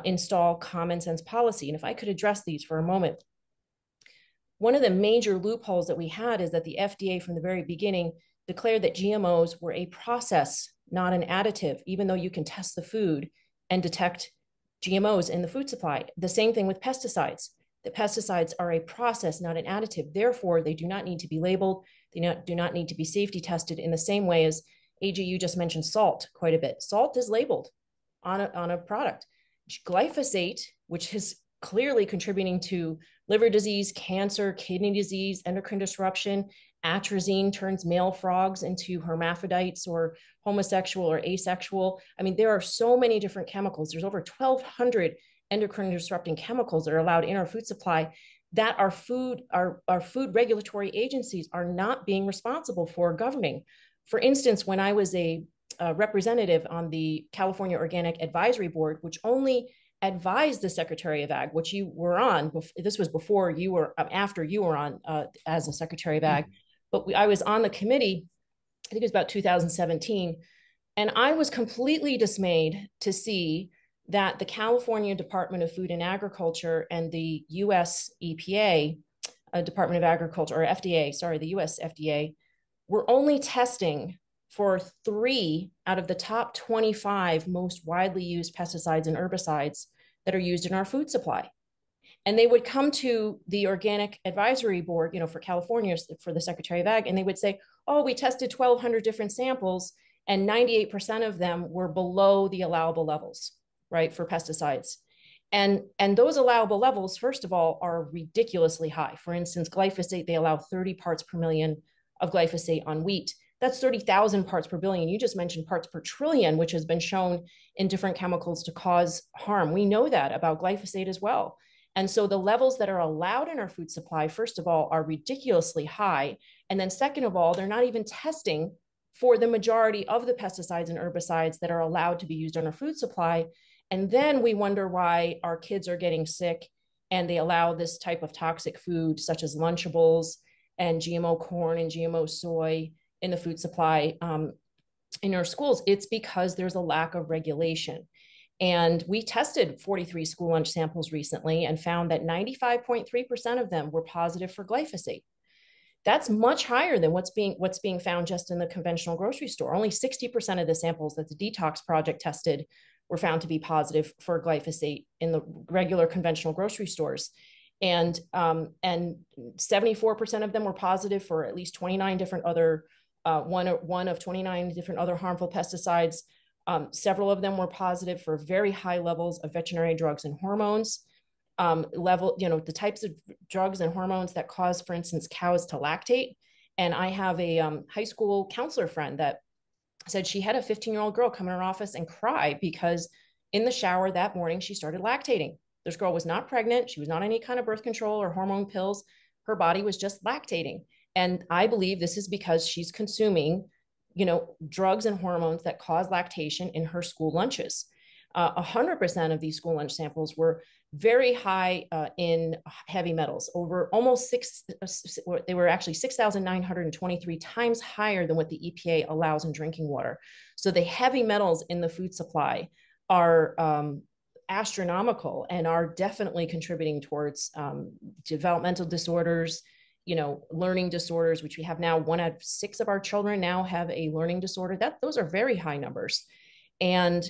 install common sense policy. And if I could address these for a moment, one of the major loopholes that we had is that the FDA from the very beginning declared that GMOs were a process, not an additive, even though you can test the food and detect GMOs in the food supply. The same thing with pesticides. The pesticides are a process, not an additive. Therefore, they do not need to be labeled. They do not need to be safety tested in the same way as, AG, you just mentioned salt quite a bit. Salt is labeled on a product. Glyphosate, which is clearly contributing to liver disease, cancer, kidney disease, endocrine disruption. Atrazine turns male frogs into hermaphrodites or homosexual or asexual. I mean, there are so many different chemicals. There's over 1,200 endocrine disrupting chemicals that are allowed in our food supply that our food regulatory agencies are not being responsible for governing. For instance, when I was a representative on the California Organic Advisory Board, which only advised the Secretary of Ag, which you were on, this was before you were, after you were on as a Secretary of Ag, but I was on the committee, I think it was about 2017, and I was completely dismayed to see that the California Department of Food and Agriculture and the US EPA, Department of Agriculture, or FDA, sorry, the US FDA, were only testing for 3 out of the top 25 most widely used pesticides and herbicides that are used in our food supply. And they would come to the Organic Advisory Board, for California, for the Secretary of Ag, and they would say, oh, we tested 1,200 different samples, and 98% of them were below the allowable levels, right, for pesticides. And those allowable levels, first of all, are ridiculously high. For instance, glyphosate, they allow 30 parts per million of glyphosate on wheat. That's 30,000 parts per billion. You just mentioned parts per trillion, which has been shown in different chemicals to cause harm. We know that about glyphosate as well. And so the levels that are allowed in our food supply, first of all, are ridiculously high. And then second of all, they're not even testing for the majority of the pesticides and herbicides that are allowed to be used on our food supply. And then we wonder why our kids are getting sick and they allow this type of toxic food, such as Lunchables and GMO corn and GMO soy in the food supply in our schools. It's because there's a lack of regulation. And we tested 43 school lunch samples recently and found that 95.3% of them were positive for glyphosate. That's much higher than what's being found just in the conventional grocery store. Only 60% of the samples that the Detox Project tested were found to be positive for glyphosate in the regular conventional grocery stores. And 74% of them were positive for at least 29 different other, one of 29 different other harmful pesticides. Several of them were positive for very high levels of veterinary drugs and hormones. The types of drugs and hormones that cause, for instance, cows to lactate. And I have a high school counselor friend that said she had a 15-year-old girl come in her office and cry because in the shower that morning, she started lactating. This girl was not pregnant. She was not on any kind of birth control or hormone pills. Her body was just lactating. And I believe this is because she's consuming, drugs and hormones that cause lactation in her school lunches. 100% of these school lunch samples were very high in heavy metals, over almost they were actually 6,923 times higher than what the EPA allows in drinking water. So the heavy metals in the food supply are astronomical and are definitely contributing towards developmental disorders, learning disorders, which we have now. 1 out of 6 of our children now have a learning disorder. Those are very high numbers. And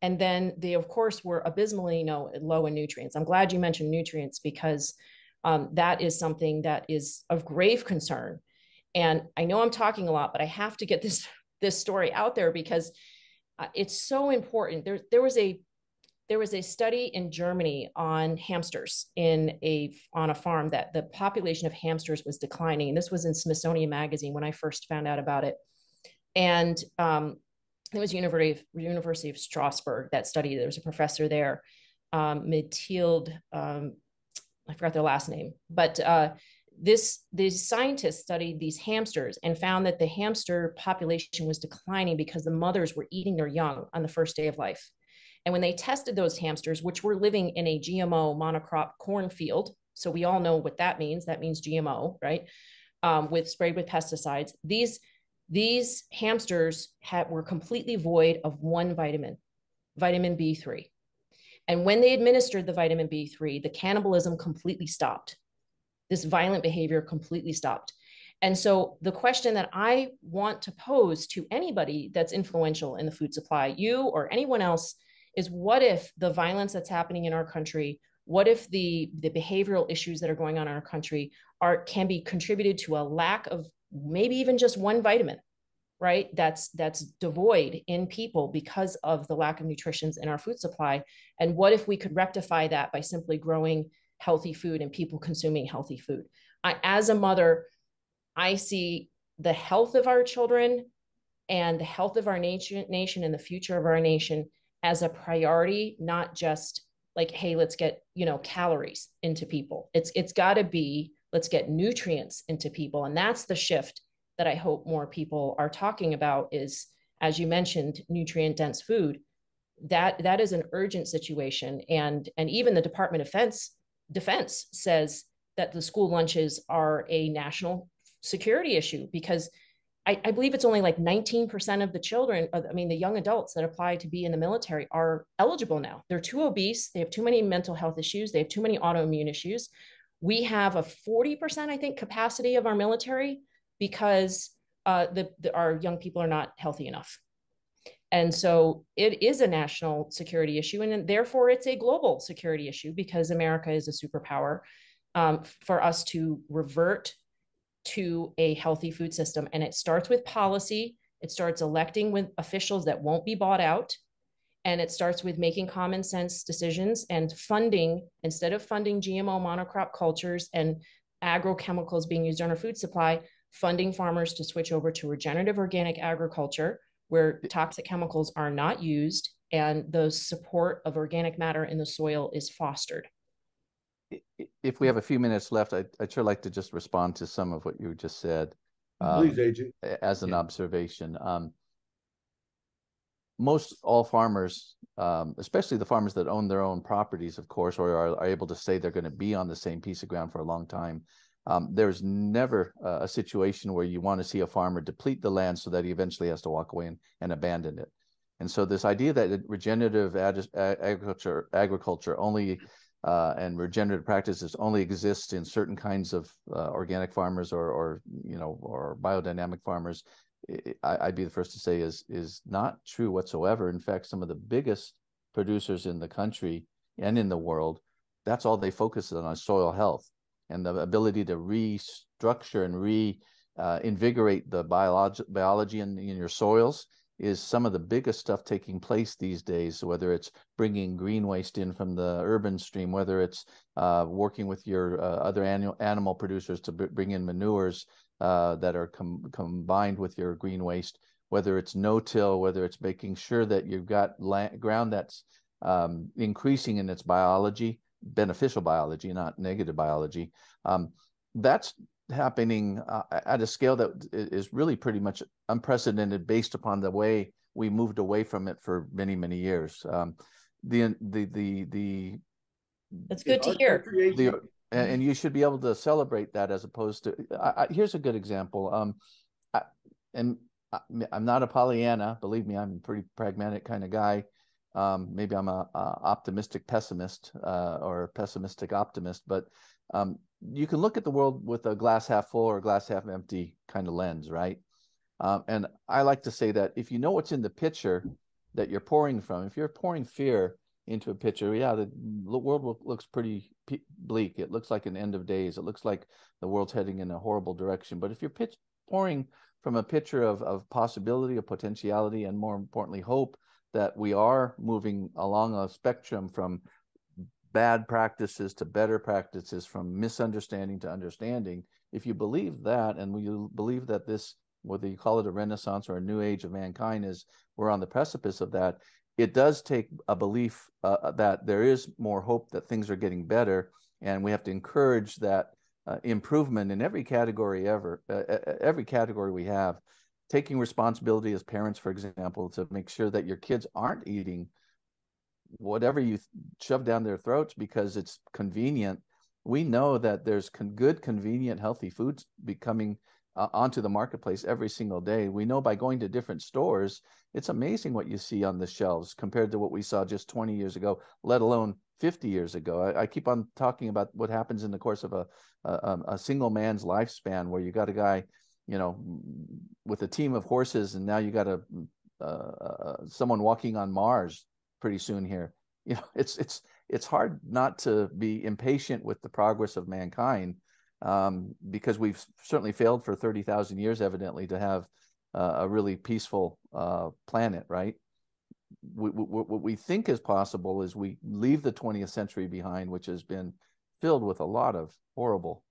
then they, of course, were abysmally low in nutrients. I'm glad you mentioned nutrients because that is something that is of grave concern. And I know I'm talking a lot, but I have to get this story out there because it's so important. There was a study in Germany on hamsters on a farm that the population of hamsters was declining. And this was in Smithsonian Magazine when I first found out about it. And it was University of Strasbourg that study. There was a professor there, Mathilde, I forgot their last name, but these scientists studied these hamsters and found that the hamster population was declining because the mothers were eating their young on the first day of life. And when they tested those hamsters, which were living in a GMO monocrop cornfield, so we all know what that means. That means GMO, right? Sprayed with pesticides. These hamsters were completely void of one vitamin B3. And when they administered the vitamin B3, the cannibalism completely stopped. This violent behavior completely stopped. And so the question that I want to pose to anybody that's influential in the food supply, you or anyone else, is what if the violence that's happening in our country, what if the behavioral issues that are going on in our country can be contributed to a lack of maybe even just one vitamin, right? That's devoid in people because of the lack of nutrition in our food supply. And what if we could rectify that by simply growing healthy food and people consuming healthy food? As a mother, I see the health of our children and the health of our nation and the future of our nation as a priority, not just like, hey, let's get, calories into people. It's got to be, let's get nutrients into people. And that's the shift that I hope more people are talking about is, as you mentioned, nutrient dense food. That is an urgent situation. And even the Department of Defense says that the school lunches are a national security issue because I believe it's only like 19% of the children, the young adults that apply to be in the military are eligible now. They're too obese. They have too many mental health issues. They have too many autoimmune issues. We have a 40%, I think, capacity of our military because our young people are not healthy enough. And so it is a national security issue, and therefore it's a global security issue because America is a superpower for us to revert to a healthy food system. And it starts with policy. It starts electing with officials that won't be bought out. And it starts with making common sense decisions and funding, instead of funding GMO monocrop cultures and agrochemicals being used on our food supply, funding farmers to switch over to regenerative organic agriculture, where toxic chemicals are not used and the support of organic matter in the soil is fostered. If we have a few minutes left, I'd sure like to just respond to some of what you just said. Please, AJ. As an observation. Most all farmers, especially the farmers that own their own properties, of course, or are able to say they're going to be on the same piece of ground for a long time, there's never a situation where you want to see a farmer deplete the land so that he eventually has to walk away and abandon it. And so this idea that regenerative agriculture only and regenerative practices only exist in certain kinds of organic farmers or biodynamic farmers, I'd be the first to say is not true whatsoever. In fact, some of the biggest producers in the country and in the world, that's all they focus on soil health and the ability to restructure and invigorate the biology in your soils is some of the biggest stuff taking place these days, whether it's bringing green waste in from the urban stream, whether it's working with your other animal producers to bring in manures that are combined with your green waste, whether it's no-till, whether it's making sure that you've got ground that's increasing in its biology, beneficial biology, not negative biology. That's happening at a scale that is really pretty much unprecedented based upon the way we moved away from it for many, many years. That's good to hear. And you should be able to celebrate that as opposed to, here's a good example. I'm not a Pollyanna, believe me, I'm a pretty pragmatic kind of guy. Maybe I'm a optimistic pessimist or a pessimistic optimist, but you can look at the world with a glass half full or glass half empty kind of lens, right? And I like to say that if you know what's in the pitcher that you're pouring from, if you're pouring fear into a pitcher, yeah, the world looks pretty bleak. It looks like an end of days. It looks like the world's heading in a horrible direction. But if you're pouring from a pitcher of possibility, of potentiality, and more importantly, hope that we are moving along a spectrum from bad practices to better practices, from misunderstanding to understanding. If you believe that, and you believe that this, whether you call it a renaissance or a new age of mankind, we're on the precipice of that, it does take a belief that there is more hope, that things are getting better, and we have to encourage that improvement in every category every category we have. Taking responsibility as parents, for example, to make sure that your kids aren't eating whatever you shove down their throats because it's convenient. We know that there's good, convenient, healthy foods becoming onto the marketplace every single day. We know by going to different stores, it's amazing what you see on the shelves compared to what we saw just 20 years ago, let alone 50 years ago. I keep on talking about what happens in the course of a single man's lifespan, where you got a guy, with a team of horses, and now you got someone walking on Mars pretty soon here. It's hard not to be impatient with the progress of mankind, because we've certainly failed for 30,000 years, evidently, to have a really peaceful planet, right? What we think is possible is we leave the 20th century behind, which has been filled with a lot of horrible,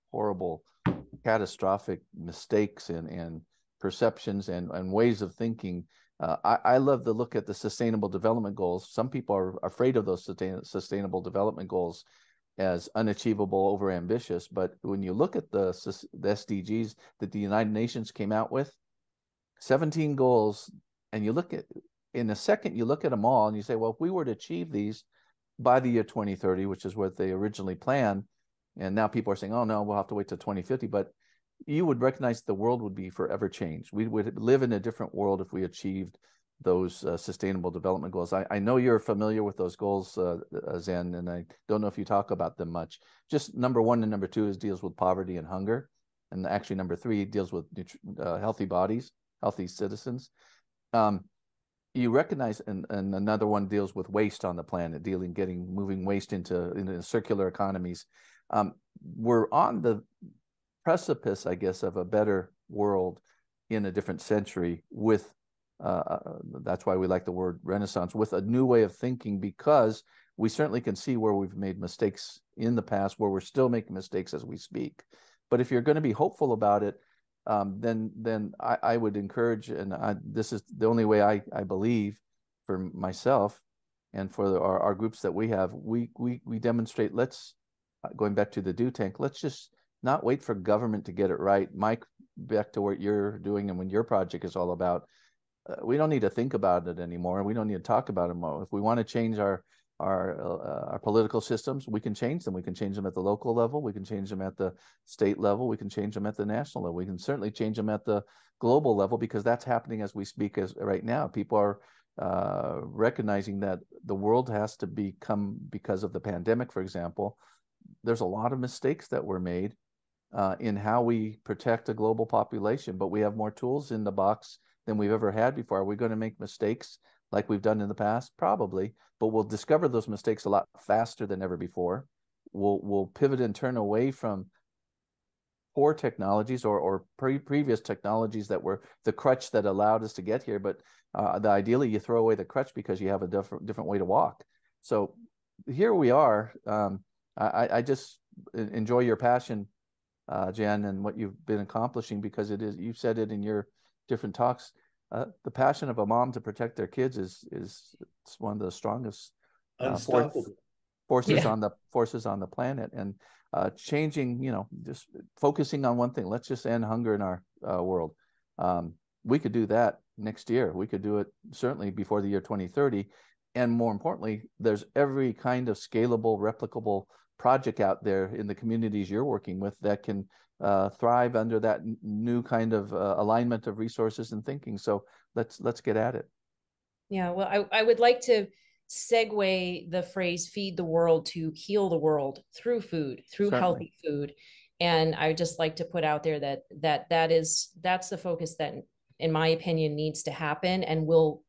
catastrophic mistakes and perceptions and ways of thinking. I love to look at the Sustainable Development Goals. Some people are afraid of those Sustainable Development Goals as unachievable, overambitious. But when you look at the SDGs that the United Nations came out with, 17 goals, and you look at, in a second, you look at them all and you say, well, if we were to achieve these by the year 2030, which is what they originally planned, and now people are saying, oh no, we'll have to wait till 2050, but you would recognize the world would be forever changed. We would live in a different world if we achieved those Sustainable Development Goals. I know you're familiar with those goals, Zen, and I don't know if you talk about them much. Just number 1 and number 2 deals with poverty and hunger. And actually number 3 deals with healthy bodies, healthy citizens. You recognize, and another one deals with waste on the planet, moving waste into circular economies. We're on the precipice, I guess, of a better world in a different century with, that's why we like the word Renaissance, with a new way of thinking, because we certainly can see where we've made mistakes in the past, where we're still making mistakes as we speak. But if you're going to be hopeful about it, then I would encourage, and this is the only way I believe for myself and for our groups that we have, we demonstrate, going back to the do tank, let's just not wait for government to get it right. Mike, back to what you're doing and when your project is all about, we don't need to think about it anymore. We don't need to talk about it more. If we want to change our political systems, we can change them. We can change them at the local level. We can change them at the state level. We can change them at the national level. We can certainly change them at the global level, because that's happening as we speak right now. People are recognizing that the world has to become, because of the pandemic, for example, there's a lot of mistakes that were made in how we protect a global population, but we have more tools in the box than we've ever had before. Are we going to make mistakes like we've done in the past? Probably, but we'll discover those mistakes a lot faster than ever before. We'll pivot and turn away from poor technologies or previous technologies that were the crutch that allowed us to get here. But ideally, you throw away the crutch because you have a different way to walk. So here we are. I just enjoy your passion, Jen, and what you've been accomplishing, because it is, you said it in your different talks, the passion of a mom to protect their kids is one of the strongest forces on the planet. And changing, just focusing on one thing. Let's just end hunger in our world. We could do that next year. We could do it certainly before the year 2030. And more importantly, there's every kind of scalable, replicable project out there in the communities you're working with that can thrive under that new kind of alignment of resources and thinking. So let's get at it. Yeah, well, I would like to segue the phrase feed the world to heal the world through food, through Certainly. healthy food. And I would just like to put out there that's the focus that, in my opinion, needs to happen, and it will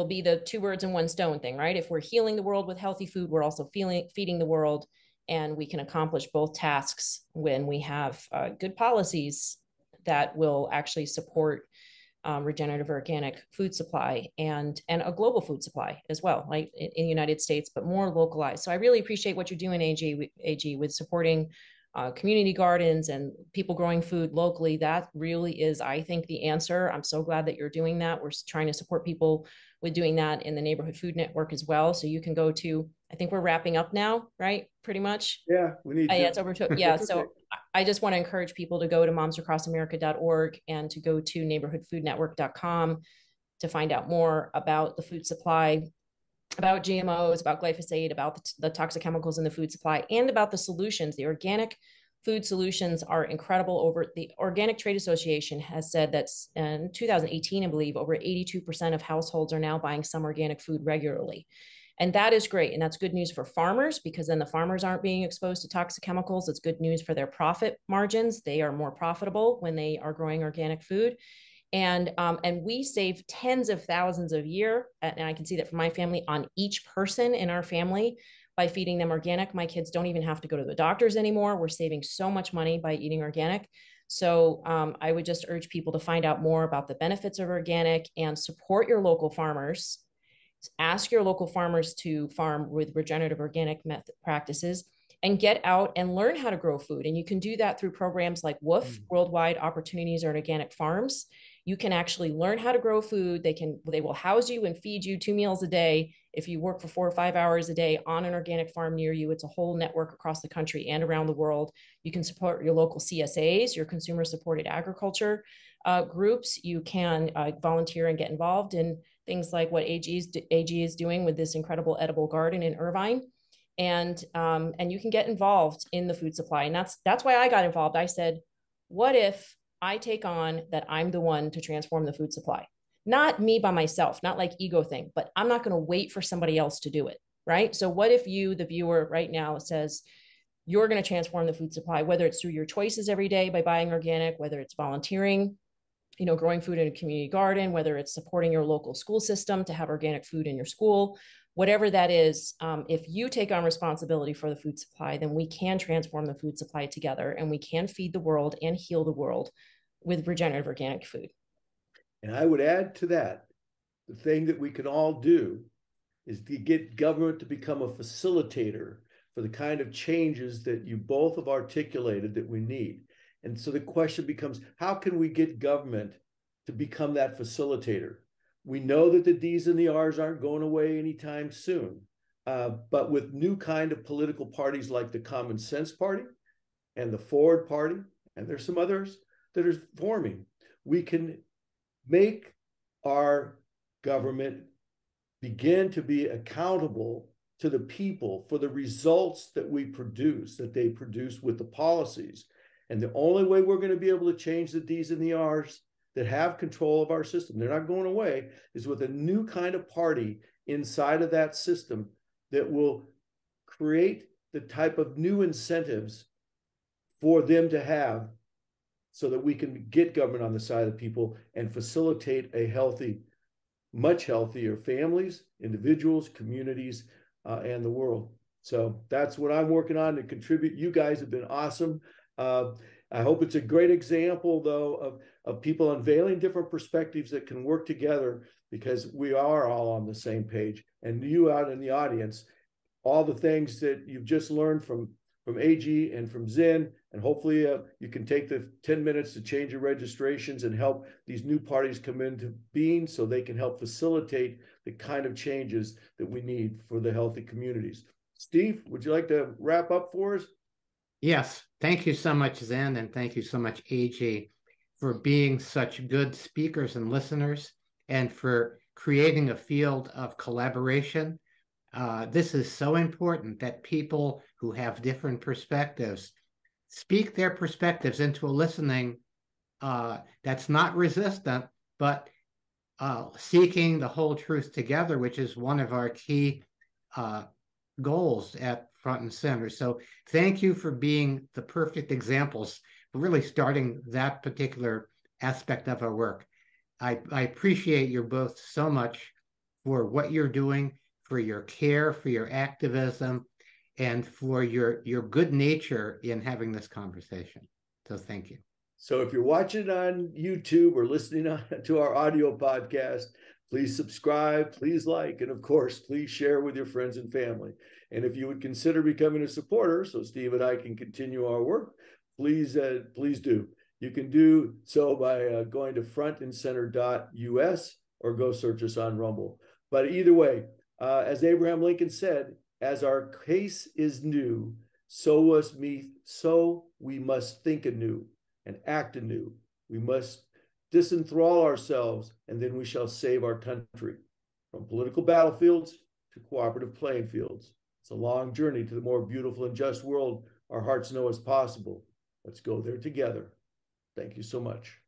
be the two birds and one stone thing, right? If we're healing the world with healthy food, we're also feeding the world, and we can accomplish both tasks when we have good policies that will actually support regenerative organic food supply and a global food supply as well, like in the United States, but more localized. So I really appreciate what you're doing, AG, with supporting community gardens and people growing food locally. That really is, I think, the answer. I'm so glad that you're doing that. We're trying to support people with doing that in the Neighborhood Food Network as well. So you can go to, I think we're wrapping up now, right? Pretty much. Yeah, we need to. Yeah, it's over to, yeah. So I just want to encourage people to go to momsacrossamerica.org and to go to neighborhoodfoodnetwork.com to find out more about the food supply, about GMOs, about glyphosate, about the toxic chemicals in the food supply, and about the solutions. The organic food solutions are incredible. Over the Organic Trade Association has said that in 2018, I believe, over 82% of households are now buying some organic food regularly. And that is great. And that's good news for farmers, because then the farmers aren't being exposed to toxic chemicals. It's good news for their profit margins. They are more profitable when they are growing organic food. And we save tens of thousands a year. And I can see that from my family, on each person in our family, by feeding them organic. My kids don't even have to go to the doctors anymore. We're saving so much money by eating organic. So I would just urge people to find out more about the benefits of organic and support your local farmers. Ask your local farmers to farm with regenerative organic method practices, and get out and learn how to grow food. And you can do that through programs like WOOF, Worldwide Opportunities on Organic Farms. You can actually learn how to grow food. They will house you and feed you 2 meals a day. If you work for 4 or 5 hours a day on an organic farm near you, it's a whole network across the country and around the world. You can support your local CSAs, your consumer supported agriculture groups. You can volunteer and get involved in things like what AG is doing with this incredible edible garden in Irvine. And you can get involved in the food supply. And that's why I got involved. I said, what if I take on that I'm the one to transform the food supply? Not me by myself, not like ego thing, but I'm not going to wait for somebody else to do it, right? So what if you, the viewer right now, says you're going to transform the food supply, whether it's through your choices every day by buying organic, whether it's volunteering, growing food in a community garden, whether it's supporting your local school system to have organic food in your school, whatever that is. If you take on responsibility for the food supply, then we can transform the food supply together, and we can feed the world and heal the world with regenerative organic food. And I would add to that, the thing that we can all do is to get government to become a facilitator for the kind of changes that you both have articulated that we need. And so the question becomes, how can we get government to become that facilitator? We know that the D's and the R's aren't going away anytime soon. But with new kind of political parties like the Common Sense Party and the Forward Party, and there's some others that are forming, we can make our government begin to be accountable to the people for the results that we produce, that they produce with the policies. And the only way we're going to be able to change the D's and the R's that have control of our system, they're not going away, is with a new kind of party inside of that system that will create the type of new incentives for them to have so that we can get government on the side of the people and facilitate a healthy, much healthier families, individuals, communities, and the world. So that's what I'm working on to contribute. You guys have been awesome. I hope it's a great example, though, of people unveiling different perspectives that can work together, because we are all on the same page. And you out in the audience, all the things that you've just learned from AG and from Zen, and hopefully you can take the 10 minutes to change your registrations and help these new parties come into being so they can help facilitate the kind of changes that we need for the healthy communities. Steve, would you like to wrap up for us? Yes. Thank you so much, Zen, and thank you so much, AG, for being such good speakers and listeners, and for creating a field of collaboration. This is so important that people who have different perspectives speak their perspectives into a listening that's not resistant, but seeking the whole truth together, which is one of our key goals at Front and Center. So thank you for being the perfect examples, for really starting that particular aspect of our work. I appreciate you both so much for what you're doing, for your care, for your activism, and for your good nature in having this conversation. So thank you. So if you're watching on YouTube or listening to our audio podcast, please subscribe, please like, and of course, please share with your friends and family. And if you would consider becoming a supporter so Steve and I can continue our work, please do. You can do so by going to frontandcenter.us or go search us on Rumble. But either way, as Abraham Lincoln said, as our case is new, so we must think anew and act anew. We must disenthrall ourselves, and then we shall save our country. From political battlefields to cooperative playing fields. It's a long journey to the more beautiful and just world our hearts know is possible. Let's go there together. Thank you so much.